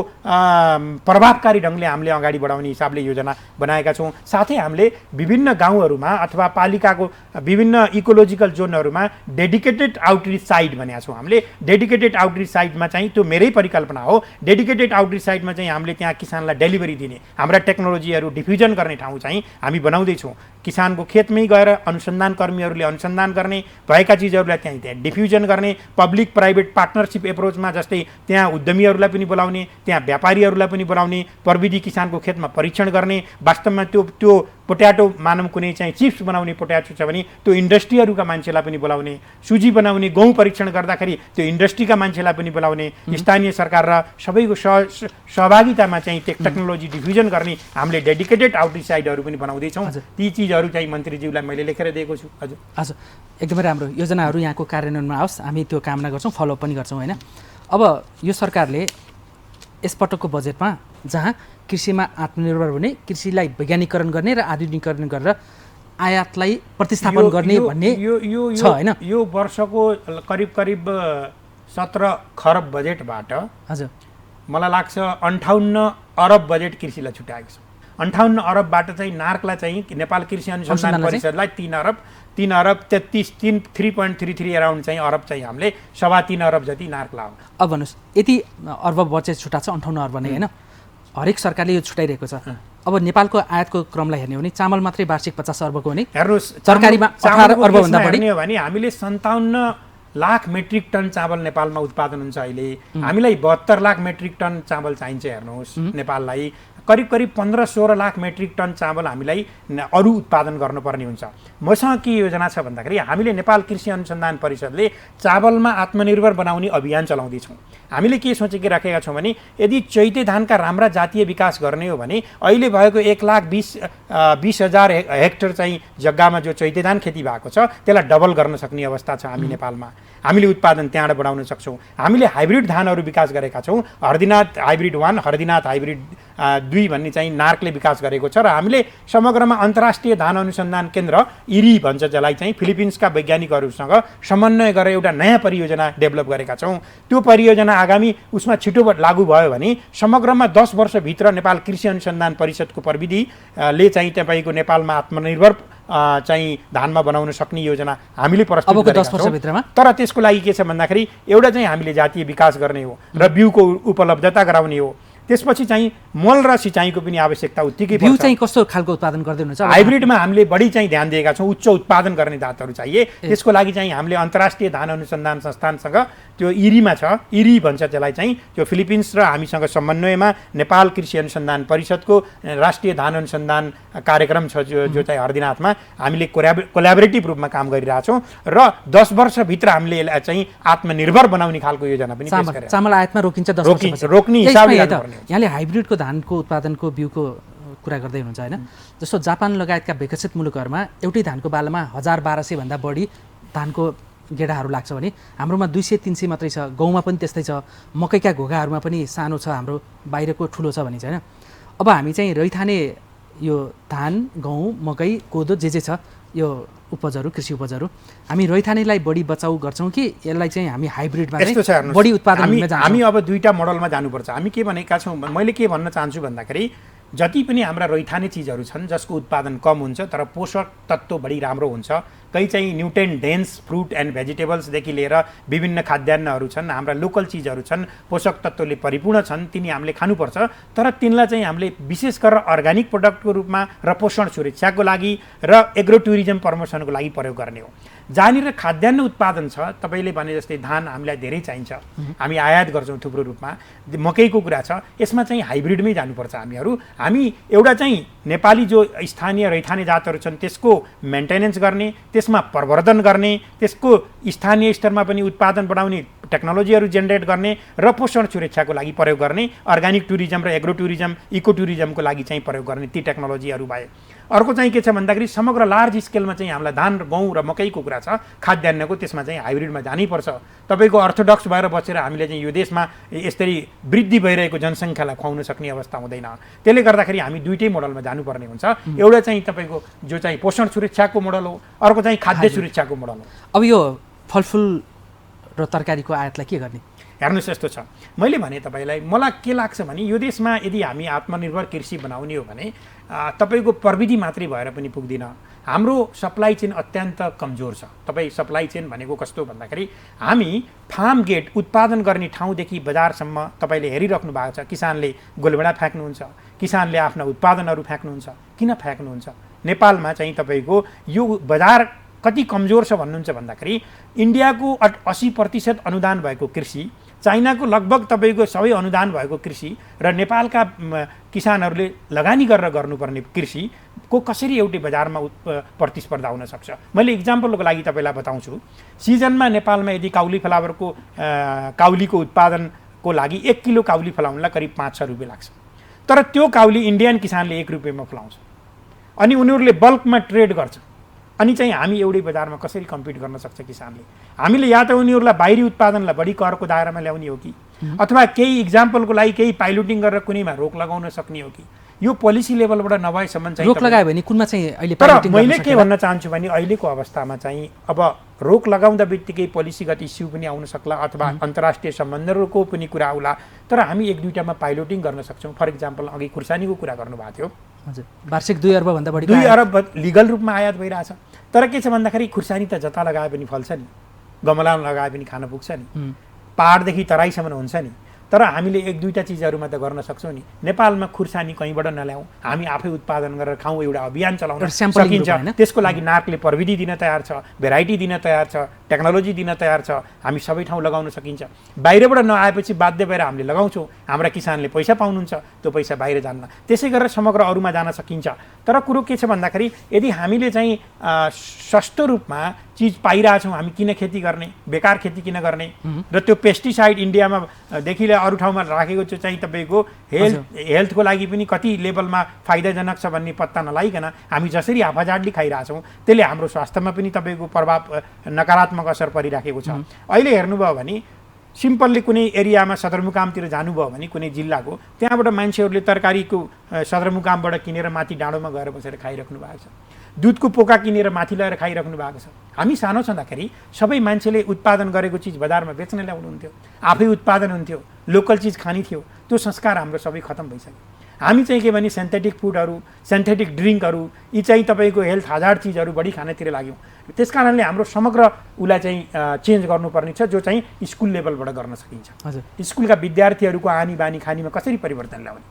प्रभावकारी ढङ्गले हामीले अगाडि बढाउने हिसाबले योजना बनाएका छौँ। साथै हामीले विभिन्न गाउँहरूमा अथवा पालिकाको विभिन्न इकोलोजिकल जोनहरूमा डेडिकेटेड आउटरिच साइट भनेका छौँ हामीले। डेडिकेटेड आउटरिच साइटमा चाहिँ त्यो मेरै परिकल्पना हो। डेडिकेटेड आउटरिच साइटमा चाहिँ हामीले त्यहाँ किसानलाई डेलिभरी दिने, हाम्रा टेक्नोलोजीहरू डिफ्युजन गर्ने ठाउँ चाहिँ हामी बनाउँदैछौँ। किसानको खेतमै गएर अनुसन्धान कर्मीहरूले अनुसन्धान गर्ने, भएका चिजहरूलाई त्यहाँ डिफ्युजन गर्ने, पब्लिक प्राइभेट पार्टनरसिप एप्रोचमा जस्तै त्यहाँ उद्यमीहरूलाई पनि बोलाउने, त्यहाँ व्यापारीहरूलाई पनि बोलाउने, प्रविधि किसानको खेतमा परीक्षण गर्ने। वास्तवमा त्यो पोट्याटो मानव कुनै चाहिँ चिप्स बनाउने पोट्याटो छ भने त्यो इन्डस्ट्रीहरूका मान्छेलाई पनि बोलाउने, सुजी बनाउने गहुँ परीक्षण गर्दाखेरि त्यो इन्डस्ट्रीका मान्छेलाई पनि बोलाउने, स्थानीय सरकार र सबैको सहभागितामा चाहिँ टेक्नोलोजी डिफ्युजन गर्ने हामीले डेडिकेटेड आउटरिच साइटहरू पनि बनाउँदैछौँ। ती चिजहरू चाहिँ मन्त्रीज्यूलाई मैले लेखेर दिएको छु। हजुर हजुर, एकदमै राम्रो योजनाहरू यहाँको कार्यान्वयनमा आओस्, हामी त्यो कामना गर्छौँ, फलोअप पनि गर्छौँ होइन? अब यो सरकारले यसपटकको बजेटमा जहाँ कृषिमा आत्मनिर्भर हुने, कृषिलाई वैज्ञानिकरण गर्ने र आधुनिकीकरण गरेर आयातलाई प्रतिस्थापन गर्ने भन्ने छ होइन? यो वर्षको करिब 17 खरब बजेटबाट हजुर मलाई लाग्छ 58 अरब बजेट कृषिलाई छुट्याएको छ। 58 अरबबाट चाहिँ नार्कलाई चाहिँ नेपाल कृषि अनुसन्धान परिषदलाई 3 अरब 3.33 अराउन्ड चाहिँ अरब चाहिँ हामीले 3.25 अरब जति नार्क लाग्यो। अब भन्नुहोस्, यति अर्ब बजेट छुट्टा छ, 58 अर्ब नै होइन? हरेक सरकारले यो छुट्याइरहेको छ। अब नेपालको आयातको क्रमलाई हेर्ने हो भने चामल मात्रै वार्षिक 50 अर्बको हो नि, हेर्नुहोस् तरकारीमा 18 अर्बभन्दा बढी हो भने हामीले 57 लाख मेट्रिक टन चामल नेपालमा उत्पादन हुन्छ अहिले। हामीलाई 72 लाख मेट्रिक टन चामल चाहिन्छ। हेर्नुहोस्, नेपाललाई करिब 15-16 लाख मेट्रिक टन चामल हामीलाई अरू उत्पादन गर्नुपर्ने हुन्छ। मसँग के योजना छ भन्दाखेरि हामीले नेपाल कृषि अनुसन्धान परिषदले चावलमा आत्मनिर्भर बनाउने अभियान चलाउँदैछौँ। हामीले के सोचेकी राखेका छौँ भने यदि चैते धानका राम्रा जातीय विकास गर्ने हो भने अहिले भएको 1,20,000 हेक्टर चाहिँ जग्गामा जो चैते धान खेती भएको छ त्यसलाई डबल गर्न सक्ने अवस्था छ हामी नेपालमा। हामीले उत्पादन त्यहाँबाट बढाउन सक्छौँ। हामीले हाइब्रिड धानहरू विकास गरेका छौँ। हर्दीनाथ हाइब्रिड 1, हर्दीनाथ हाइब्रिड 2 भन्ने चाहिँ नार्कले विकास गरेको छ र हामीले समग्रमा अन्तर्राष्ट्रिय धान अनुसन्धान केन्द्र इरी भन्छ जसलाई चाहिँ फिलिपिन्सका वैज्ञानिकहरूसँग समन्वय गरेर एउटा नयाँ परियोजना डेभलप गरेका छौँ। त्यो परियोजना आगामी उसमा छिटो लागू भयो भने समग्रमा 10 वर्षभित्र नेपाल कृषि अनुसन्धान परिषदको प्रविधिले चाहिँ तपाईँको नेपालमा आत्मनिर्भर चाहिँ धानमा बनाउन सक्ने योजना हामीले प्रस्तुत गरेका छौँ। तर त्यसको लागि के छ भन्दाखेरि एउटा चाहिँ हामीले जातीय विकास गर्ने हो र बिउको उपलब्धता गराउने हो। त्यसपछि चाहिँ मल र सिँचाइको पनि आवश्यकता उत्तिकै पर्छ। बिउ चाहिँ कस्तो खालको उत्पादन गर्दै हुनुहुन्छ? हाइब्रिडमा हामीले बढी चाहिँ ध्यान दिएका छौँ। उच्च उत्पादन गर्ने जातहरू चाहिए। त्यसको लागि चाहिँ हामीले अन्तर्राष्ट्रिय धान अनुसन्धान संस्थानसँग त्यो इरीमा छ, इरी भन्छ त्यसलाई चाहिँ, त्यो फिलिपिन्स र हामीसँग समन्वयमा नेपाल कृषि अनुसन्धान परिषदको राष्ट्रिय धान अनुसन्धान कार्यक्रम छ जो चाहिँ हर्दीनाथमा हामीले कोल्याबोरेटिभ रूपमा काम गरिरहेछौँ र 10 वर्षभित्र हामीले यसलाई चाहिँ आत्मनिर्भर बनाउने खालको योजना पनि पेश गरेका छौँ। चामल आयातमा रोकिन्छ 10 वर्षपछि रोक्ने हिसाबले यहाँले हाइब्रिडको धानको उत्पादनको बिउको कुरा गर्दै हुनुहुन्छ होइन? जस्तो जापान लगायतका विकसित मुलुकहरूमा एउटै धानको बालामा 1000-1200 भन्दा बढी धानको गेडाहरू लाग्छ भने हाम्रोमा 200-300 मात्रै छ। गहुँमा पनि त्यस्तै छ, मकैका घोगाहरूमा पनि सानो छ, हाम्रो बाहिरको ठुलो छ भनिन्छ होइन? अब हामी चाहिँ रैथाने यो धान गहुँ मकै कोदो जे छ यो उपजहरू कृषि उपजहरू हामी रैथानेलाई बढी बचाउ गर्छौँ कि यसलाई चाहिँ हामी हाइब्रिडमा यस्तो छ हेर्नुहोस्, बढी उत्पादन हुन जान्छौँ? हामी अब दुईटा मोडलमा जानुपर्छ। हामी के भनेका छौँ, मैले के भन्न चाहन्छु भन्दाखेरि जति पनि हाम्रा रैथाने चिजहरू छन् जसको उत्पादन कम हुन्छ तर पोषक तत्त्व बढी राम्रो हुन्छ, कहीँ चाहिँ न्युट्रिएन्ट डेन्स फ्रुट एन्ड भेजिटेबल्सदेखि लिएर विभिन्न खाद्यान्नहरू छन्, हाम्रा लोकल चिजहरू छन्, पोषक तत्त्वले परिपूर्ण छन्, तिनी हामीले खानुपर्छ। तर तिनलाई चाहिँ हामीले विशेष गरेर अर्ग्यानिक प्रोडक्टको रूपमा र पोषण सुरक्षाको लागि र एग्रो टुरिज्म प्रमोसनको लागि प्रयोग गर्ने हो। जहाँनिर खाद्यान्न उत्पादन छ, तपाईँले भने जस्तै धान हामीलाई धेरै चाहिन्छ, हामी आयात गर्छौँ थुप्रो रूपमा, मकैको कुरा छ, यसमा चाहिँ हाइब्रिडमै जानुपर्छ हामीहरू। हामी एउटा चाहिँ नेपाली जो स्थानीय रैथाने जातहरू छन् त्यसको मेन्टेनेन्स गर्ने, त्यसमा प्रवर्धन गर्ने, त्यसको स्थानीय स्तरमा पनि उत्पादन बढाउने टेक्नोलोजीहरू जेनेरेट गर्ने र पोषण सुरक्षाको लागि प्रयोग गर्ने, अर्ग्यानिक टुरिज्म र एग्रो टुरिज्म इको टुरिज्मको लागि चाहिँ प्रयोग गर्ने ती टेक्नोलोजीहरू भए। अर्को चाहिँ के छ भन्दाखेरि समग्र लार्ज स्केलमा चाहिँ हामीलाई धान गहुँ र मकैको कुरा छ, खाद्यान्नको, त्यसमा चाहिँ हाइब्रिडमा जानैपर्छ। तपाईँको अर्थोडक्स भएर बसेर हामीले चाहिँ यो देशमा यसरी वृद्धि भइरहेको जनसङ्ख्यालाई खुवाउन सक्ने अवस्था हुँदैन। त्यसले गर्दाखेरि हामी दुईटै मोडलमा जानुपर्ने हुन्छ। एउटा चाहिँ तपाईँको जो चाहिँ पोषण सुरक्षाको मोडल हो, अर्को चाहिँ खाद्य सुरक्षाको मोडल हो। अब यो फलफुल र तरकारीको आयातलाई के गर्ने? हेर्नुहोस्, यस्तो छ, मैले भने तपाईँलाई, मलाई के लाग्छ भने यो देशमा यदि हामी आत्मनिर्भर कृषि बनाउने हो भने तपाईँको प्रविधि मात्रै भएर पनि पुग्दैन। हाम्रो सप्लाई चेन अत्यन्त कमजोर छ। तपाईँ सप्लाई चेन भनेको कस्तो भन्दाखेरि हामी फार्म गेट उत्पादन गर्ने ठाउँदेखि बजारसम्म तपाईँले हेरिराख्नु भएको छ, किसानले गोलभेडा फ्याँक्नुहुन्छ, किसानले आफ्ना उत्पादनहरू फ्याँक्नुहुन्छ। किन फ्याँक्नुहुन्छ? नेपालमा चाहिँ तपाईँको यो बजार कति कमजोर छ भन्नुहुन्छ भन्दाखेरि इन्डियाको 80% अनुदान भएको कृषि, चाइनाको लगभग तपाईँको सबै अनुदान भएको कृषि र नेपालका किसानहरूले लगानी गरेर गर्नुपर्ने कृषिको कसरी एउटै बजारमा प्रतिस्पर्धा हुन सक्छ? मैले इक्जाम्पलको लागि तपाईँलाई बताउँछु। सिजनमा नेपालमा यदि काउली फ्लावरको काउलीको उत्पादनको लागि 1 किलो काउली फलाउनलाई करिब 500 रुपियाँ लाग्छ। तर त्यो काउली इन्डियन किसानले 1 रुपियाँमा फलाउँछ अनि उनीहरूले बल्कमा ट्रेड गर्छ। अनि चाहिँ हामी एउटै बजारमा कसरी कम्पिट गर्न सक्छ किसानले? हामीले या त उनीहरूलाई बाहिरी उत्पादनलाई बढी करको दायरामा ल्याउने हो कि, अथवा केही इक्जाम्पलको लागि केही पाइलोटिङ गरेर कुनैमा रोक लगाउन सक्ने हो कि? यो पोलिसी लेभलबाट नभएसम्म चाहिँ रोक लगायो भने कुनमा चाहिँ अहिले तर मैले के भन्न चाहन्छु भने अहिलेको अवस्थामा चाहिँ अब रोक लगाउँदा बित्तिकै पोलिसीगत इस्यु पनि आउन सक्ला अथवा अन्तर्राष्ट्रिय सम्बन्धहरूको पनि कुरा आउला। तर हामी एक दुईटामा पाइलोटिङ गर्न सक्छौँ। फर इक्जाम्पल अघि खुर्सानीको कुरा गर्नुभएको थियो, हजुर, वार्षिक 2 अर्बभन्दा बढी 2 अरब लिगल रूपमा आयात भइरहेछ। तर के छ भन्दाखेरि खुर्सानी त जता लगाए पनि फल्छ नि, गमलामा लगाए पनि खान पुग्छ नि, पहाडदेखि तराईसम्म हुन्छ नि। तर हामीले एक दुईटा चिजहरूमा त गर्न सक्छौँ नि। नेपालमा खुर्सानी कहीँबाट नल्याउँ, हामी आफै उत्पादन गरेर खाउँ, एउटा अभियान चलाउन सकिन्छ। त्यसको लागि नार्कले प्रविधि दिन तयार छ, भेराइटी दिन तयार छ, टेक्नोलोजी दिन तयार छ, हामी सबै ठाउँ लगाउन सकिन्छ। बाहिरबाट नआएपछि बाध्य भएर हामीले लगाउँछौँ, हाम्रा किसानले पैसा पाउनुहुन्छ, त्यो पैसा बाहिर जान्न। त्यसै गरेर समग्र अरूमा जान सकिन्छ। तर कुरो के छ भन्दाखेरि यदि हामीले चाहिँ सस्तो रूपमा चिज पाइरहेछौँ, हामी किन खेती गर्ने, बेकार खेती किन गर्ने? र त्यो पेस्टिसाइड इन्डियामा देखि अरू ठाउँमा राखेको चाहिँ तपाईँको हेल्थको लागि पनि कति लेभलमा फाइदाजनक छ भन्ने पत्ता नलाइकन हामी जसरी हाफाजाडली खाइरहेछौँ त्यसले हाम्रो स्वास्थ्यमा पनि तपाईँको प्रभाव नकारात्मक असर परिराखेको छ। अहिले हेर्नुभयो भने सिम्पल्ली कुनै एरियामा सदरमुकामतिर जानुभयो भने कुनै जिल्लाको, त्यहाँबाट मान्छेहरूले तरकारीको सदरमुकामबाट किनेर माथि डाँडोमा गएर बसेर खाइराख्नु भएको छ। दुधको पोका किनेर माथि ल्याएर खाइराख्नु भएको छ। हामी सानो छँदाखेरि सबै मान्छेले उत्पादन गरेको चिज बजारमा बेच्न ल्याउनुहुन्थ्यो, आफै उत्पादन हुन्थ्यो, लोकल चिज खानी थियो। त्यो संस्कार हाम्रो सबै खतम भइसक्यो। हामी चाहिँ के भने सिन्थेटिक फुडहरू, सिन्थेटिक ड्रिङ्कहरू, यी चाहिँ तपाईँको हेल्थ हजार्ड चिजहरू बढी खानेतिर लाग्यौँ। त्यस कारणले हाम्रो समग्र उसलाई चाहिँ चेन्ज गर्नुपर्ने छ, जो चाहिँ स्कुल लेभलबाट गर्न सकिन्छ। स्कुलका विद्यार्थीहरूको आनी बानी खानीमा कसरी परिवर्तन ल्याउने?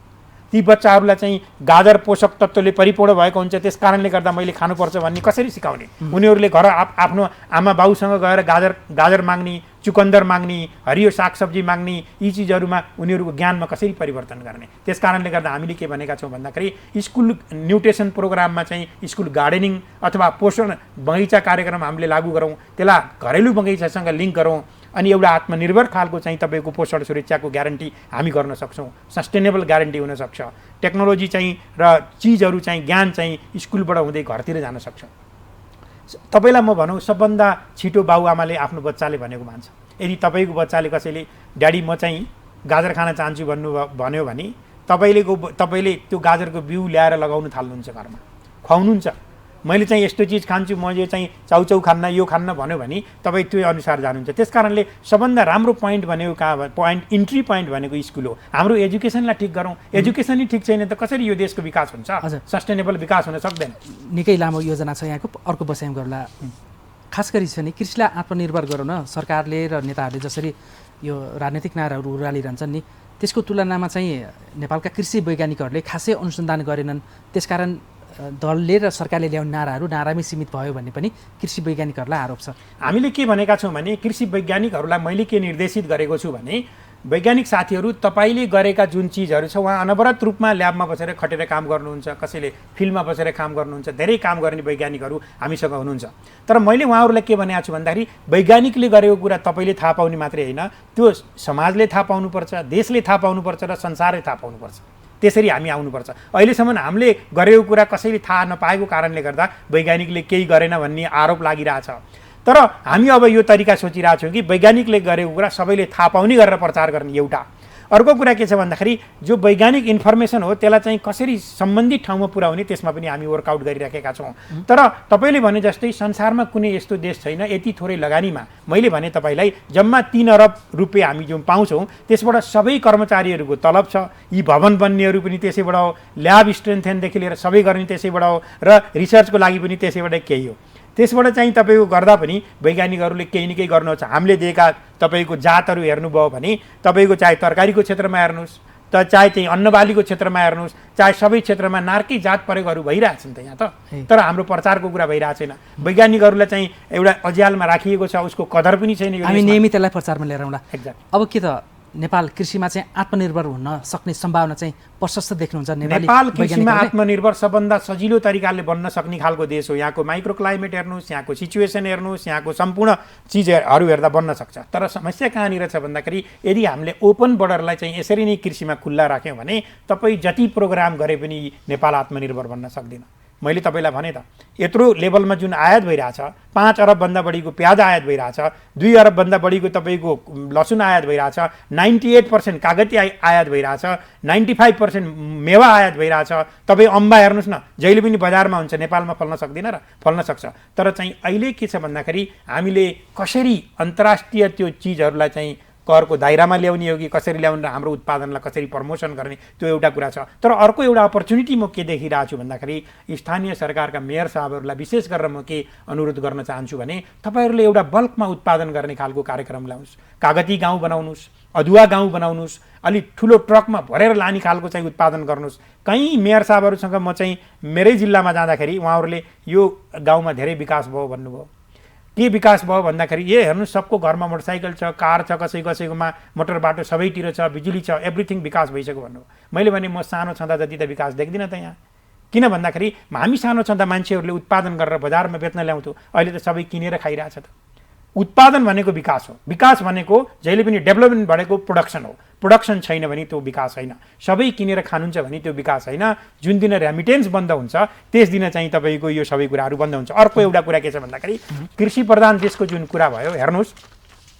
ती बच्चाहरूलाई चाहिँ गाजर पोषक तत्त्वले परिपूर्ण भएको हुन्छ, त्यस कारणले गर्दा मैले खानुपर्छ भन्ने कसरी सिकाउने? उनीहरूले घर आफ्नो आमा बाउसँग गएर गाजर माग्ने, चुकन्दर माग्ने, हरियो सागसब्जी माग्ने, यी चिजहरूमा उनीहरूको ज्ञानमा कसरी परिवर्तन गर्ने? त्यस कारणले गर्दा हामीले के भनेका छौँ भन्दाखेरि स्कुल न्युट्रिसन प्रोग्राममा चाहिँ स्कुल गार्डनिङ अथवा पोषण बगैँचा कार्यक्रम हामीले लागू गरौँ, त्यसलाई घरेलु बगैँचासँग लिङ्क गरौँ। अनि एउटा आत्मनिर्भर खालको चाहिँ तपाईँको पोषण सुरक्षाको ग्यारेन्टी हामी गर्न सक्छौँ। सस्टेनेबल ग्यारेन्टी हुनसक्छ। टेक्नोलोजी चाहिँ र चिजहरू चाहिँ ज्ञान चाहिँ स्कुलबाट हुँदै घरतिर जान सक्छ। तपाईँलाई म भनौँ सबभन्दा छिटो बाबुआमाले आफ्नो बच्चाले भनेको मान्छ। यदि तपाईँको बच्चाले कसैले ड्याडी म चाहिँ गाजर खान चाहन्छु भन्यो भने तपाईँले त्यो गाजरको बिउ ल्याएर लगाउन थाल्नुहुन्छ घरमा, खुवाउनुहुन्छ। मैले चाहिँ यस्तो चिज खान्छु, म यो चाहिँ चाउचाउ खान्न, यो खान्न भन्यो भने तपाईँ त्यो अनुसार जानुहुन्छ। त्यस कारणले सबभन्दा राम्रो पोइन्ट भनेको इन्ट्री पोइन्ट भनेको स्कुल हो। हाम्रो एजुकेसनलाई ठिक गरौँ, एजुकेसनै ठिक छैन त कसरी यो देशको विकास हुन्छ? सस्टेनेबल विकास हुन सक्दैन। निकै लामो योजना छ यहाँको, अर्को बसाइम गर्ला। खास गरी छ नि कृषिलाई आत्मनिर्भर गराउन सरकारले र नेताहरूले जसरी यो राजनीतिक नाराहरू उरालिरहन्छन् नि, त्यसको तुलनामा चाहिँ नेपालका कृषि वैज्ञानिकहरूले खासै अनुसन्धान गरेनन्। त्यसकारण दलले र सरकारले ल्याउने नारामै सीमित भयो भन्ने पनि कृषि वैज्ञानिकहरूलाई आरोप छ। हामीले के भनेका छौँ भने कृषि वैज्ञानिकहरूलाई मैले के निर्देशित गरेको छु भने वैज्ञानिक साथीहरू तपाईँले गरेका जुन चिजहरू छ उहाँ अनवरत रूपमा ल्याबमा बसेर खटेर काम गर्नुहुन्छ, कसैले फिल्डमा बसेर काम गर्नुहुन्छ, धेरै काम गर्ने वैज्ञानिकहरू हामीसँग हुनुहुन्छ। तर मैले उहाँहरूलाई के भनेको छु भन्दाखेरि वैज्ञानिकले गरेको कुरा तपाईँले थाहा पाउने मात्रै होइन, त्यो समाजले थाहा पाउनुपर्छ, देशले थाहा पाउनुपर्छ र संसारले थाहा पाउनुपर्छ। त्यसरी हामी आउनुपर्छ। अहिलेसम्म हामीले गरेको कुरा कसैले थाहा नपाएको कारणले गर्दा वैज्ञानिकले केही गरेन भन्ने आरोप लागिरहेछ। तर हामी अब यो तरिका सोचिरहेको छौँ कि वैज्ञानिकले गरेको कुरा सबैले थाहा पाउने गरेर प्रचार गर्ने एउटा। अर्को कुरा के छ भन्दाखेरि जो वैज्ञानिक इन्फर्मेसन हो त्यसलाई चाहिँ कसरी सम्बन्धित ठाउँमा पुर्याउने त्यसमा पनि हामी वर्कआउट गरिराखेका छौँ। तर तपाईँले भने जस्तै संसारमा कुनै यस्तो देश छैन यति थोरै लगानीमा, मैले भने तपाईँलाई जम्मा 3 अरब रुपियाँ हामी जुन पाउँछौँ त्यसबाट सबै कर्मचारीहरूको तलब छ, यी भवन बन्नेहरू पनि त्यसैबाट हो, ल्याब स्ट्रेन्थेनदेखि लिएर सबै गर्ने त्यसैबाट हो, र रिसर्चको लागि पनि त्यसैबाट केही हो। त्यसबाट चाहिँ तपाईँको गर्दा पनि वैज्ञानिकहरूले केही न केही गर्नुहुन्छ। हामीले दिएका तपाईँको जातहरू हेर्नुभयो भने तपाईँको चाहे तरकारीको क्षेत्रमा हेर्नुहोस्, चाहे चाहिँ अन्नबालीको क्षेत्रमा हेर्नुहोस्, चाहे सबै क्षेत्रमा नार्कै जात प्रयोगहरू भइरहेछन् त यहाँ त। तर हाम्रो प्रचारको कुरा भइरहेको छैन। वैज्ञानिकहरूलाई चाहिँ एउटा अज्यालमा राखिएको छ, उसको कदर पनि छैन। हामी नियमित त्यसलाई प्रचारमा लिएर आउँला। एक्ज्याक्ट। अब के त नेपाल कृषिमा चाहिँ आत्मनिर्भर हुन सक्ने सम्भावना चाहिँ प्रशस्त देख्नुहुन्छ? नेपाल कृषिमा आत्मनिर्भर सबभन्दा सजिलो तरिकाले बन्न सक्ने खालको देश हो। यहाँको माइक्रो क्लाइमेट हेर्नुहोस्, यहाँको सिचुएसन हेर्नुहोस्, यहाँको सम्पूर्ण चिजहरू हेर्दा बन्न सक्छ। तर समस्या कहाँनिर छ भन्दाखेरि यदि हामीले ओपन बोर्डरलाई चाहिँ यसरी नै कृषिमा खुल्ला राख्यौँ भने तपाईँ जति प्रोग्राम गरे पनि नेपाल आत्मनिर्भर बन्न सक्दैन। मैले तपाईँलाई भने त यत्रो लेभलमा जुन आयात भइरहेछ, 5 अरबभन्दा बढीको प्याज आयात भइरहेछ, 2 अरबभन्दा बढीको तपाईँको लसुन आयात भइरहेछ, 98% कागती आयात भइरहेछ, 95% मेवा आयात भइरहेछ। तपाईँ अम्बा हेर्नुहोस् न, जहिले पनि बजारमा हुन्छ, नेपालमा फल्न सक्दैन र फल्न सक्छ। तर चाहिँ अहिले के छ भन्दाखेरि हामीले कसरी अन्तर्राष्ट्रिय त्यो चिजहरूलाई चाहिँ करको दायरामा ल्याउने हो कि कसरी ल्याउने र हाम्रो उत्पादनलाई कसरी प्रमोसन गर्ने, त्यो एउटा कुरा छ। तर अर्को एउटा अपर्च्युनिटी म के देखिरहेको छु भन्दाखेरि स्थानीय सरकारका मेयर साहबहरूलाई विशेष गरेर म के अनुरोध गर्न चाहन्छु भने तपाईँहरूले एउटा बल्कमा उत्पादन गर्ने खालको कार्यक्रम ल्याउनुहोस्, कागती गाउँ बनाउनुहोस्, अदुवा गाउँ बनाउनुहोस्, अलिक ठुलो ट्रकमा भरेर लाने खालको चाहिँ उत्पादन गर्नुहोस्। कहीँ मेयर साहबहरूसँग म चाहिँ मेरै जिल्लामा जाँदाखेरि उहाँहरूले यो गाउँमा धेरै विकास भयो भन्नुभयो। के विकास भयो भन्दाखेरि हेर्नु सबको घरमा मोटरसाइकल छ, कार छ, कसैकोमा मोटर बाटो सबैतिर छ, बिजुली छ, एभ्रिथिङ विकास भइसक्यो भन्नुभयो। मैले भने म सानो छँदा जति त विकास देख्दिनँ त यहाँ। किन भन्दाखेरि हामी सानो छँदा मान्छेहरूले उत्पादन गरेर बजारमा बेच्न ल्याउँथ्यो, अहिले त सबै किनेर खाइरहेछ त। उत्पादन भनेको विकास हो। विकास भनेको जहिले पनि डेभलपमेन्ट भनेको प्रोडक्सन हो। प्रोडक्सन छैन भने त्यो विकास होइन। सबै किनेर खानुहुन्छ भने त्यो विकास होइन। जुन दिन रेमिटेन्स बन्द हुन्छ त्यस दिन चाहिँ तपाईँको यो सबै कुराहरू बन्द हुन्छ। अर्को एउटा कुरा के छ भन्दाखेरि कृषि प्रधान देशको जुन कुरा भयो, हेर्नुहोस्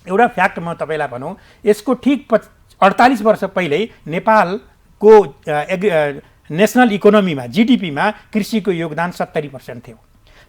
एउटा फ्याक्ट म तपाईँलाई भनौँ, यसको ठिक 48 वर्ष पहिल्यै नेपालको नेसनल इकोनोमीमा जिडिपीमा कृषिको योगदान 70% थियो।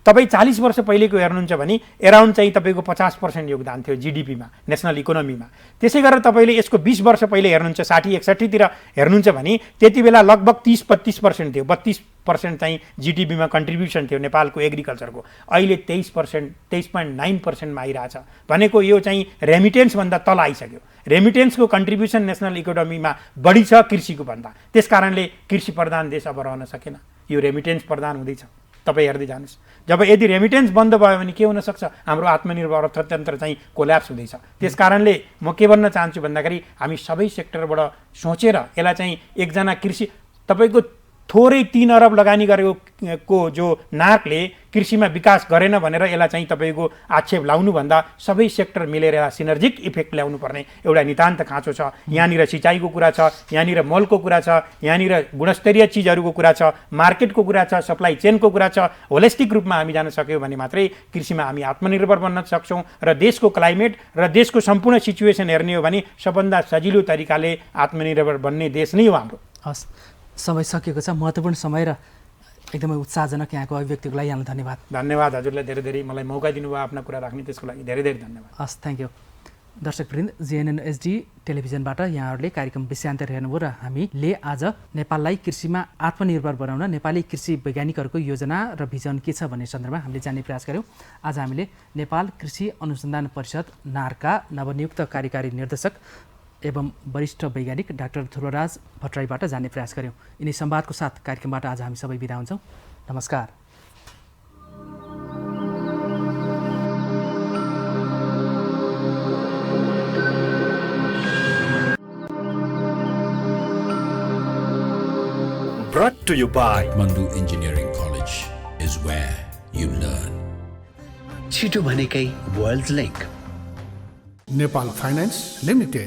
तपाईँ 40 वर्ष पहिलेको हेर्नुहुन्छ भने एराउन्ड चाहिँ तपाईँको 50% योगदान थियो जिडिपीमा, नेसनल इकोनोमीमा। त्यसै गरेर तपाईँले यसको 20 वर्ष पहिले हेर्नुहुन्छ, 60-61तिर हेर्नुहुन्छ भने त्यति बेला लगभग 30-32% थियो। 32% चाहिँ जिडिपीमा कन्ट्रिब्युसन थियो नेपालको एग्रिकल्चरको। अहिले 23%, 23.9%मा आइरहेछ। भनेको यो चाहिँ रेमिटेन्सभन्दा तल आइसक्यो। रेमिटेन्सको कन्ट्रिब्युसन नेसनल इकोनोमीमा बढी छ कृषिको भन्दा। त्यस कारणले कृषि प्रधान देश अब रहन सकेन, यो रेमिटेन्स प्रधान हुँदैछ। तपाईँ हेर्दै जानुहोस्, जब यदि रेमिटेन्स बन्द भयो भने के हुनसक्छ, हाम्रो आत्मनिर्भर अर्थतन्त्र चाहिँ कोल्याप्स हुँदैछ। त्यस कारणले म के भन्न चाहन्छु भन्दाखेरि हामी सबै सेक्टरबाट सोचेर यसलाई चाहिँ एकजना कृषि तपाईँको थोरै 3 अरब लगानी गरेको जो नार्कले कृषिमा विकास गरेन भनेर यसलाई चाहिँ तपाईँको आक्षेप लाउनुभन्दा सबै सेक्टर मिलेर यसलाई सिनर्जिक इफेक्ट ल्याउनु पर्ने एउटा नितान्त खाँचो छ। यहाँनिर सिँचाइको कुरा छ, यहाँनिर मलको कुरा छ, यहाँनिर गुणस्तरीय चिजहरूको कुरा छ, मार्केटको कुरा छ, सप्लाई चेनको कुरा छ। होलिस्टिक रूपमा हामी जान सक्यौँ भने मात्रै कृषिमा हामी आत्मनिर्भर बन्न सक्छौँ र देशको क्लाइमेट र देशको सम्पूर्ण सिचुएसन हेर्ने हो भने सबभन्दा सजिलो तरिकाले आत्मनिर्भर बन्ने देश नै हो हाम्रो। हस्, समय सकिएको छ। महत्त्वपूर्ण समय र एकदमै उत्साहजनक यहाँको अभिव्यक्तिको लागि यहाँलाई धन्यवाद। धन्यवाद हजुरलाई धेरै धेरै, मलाई मौका दिनुभयो आफ्ना कुरा राख्ने, त्यसको लागि धेरै धेरै धन्यवाद। हस्, थ्याङ्क यू। दर्शकवृन्द, जिएनएन एचडी टेलिभिजनबाट यहाँहरूले कार्यक्रम विषयान्तर हेर्नुभयो र हामीले आज नेपाललाई कृषिमा आत्मनिर्भर बनाउन नेपाली कृषि वैज्ञानिकहरूको योजना र भिजन के छ भन्ने सन्दर्भमा हामीले जान्ने प्रयास गऱ्यौँ। आज हामीले नेपाल कृषि अनुसन्धान परिषद नारका नवनियुक्त कार्यकारी निर्देशक एवं वरिष्ठ वैज्ञानिक डाक्टर ध्रुवराज भट्टराईबाट जान्ने प्रयास गऱ्यौँ। यिनी संवादको साथ कार्यक्रमबाट आज हामी सबै बिदा हुन्छौँ। नमस्कार। Brought to you by Kathmandu Engineering College is where you learn. छिटो भनेकै world link. Nepal finance limited.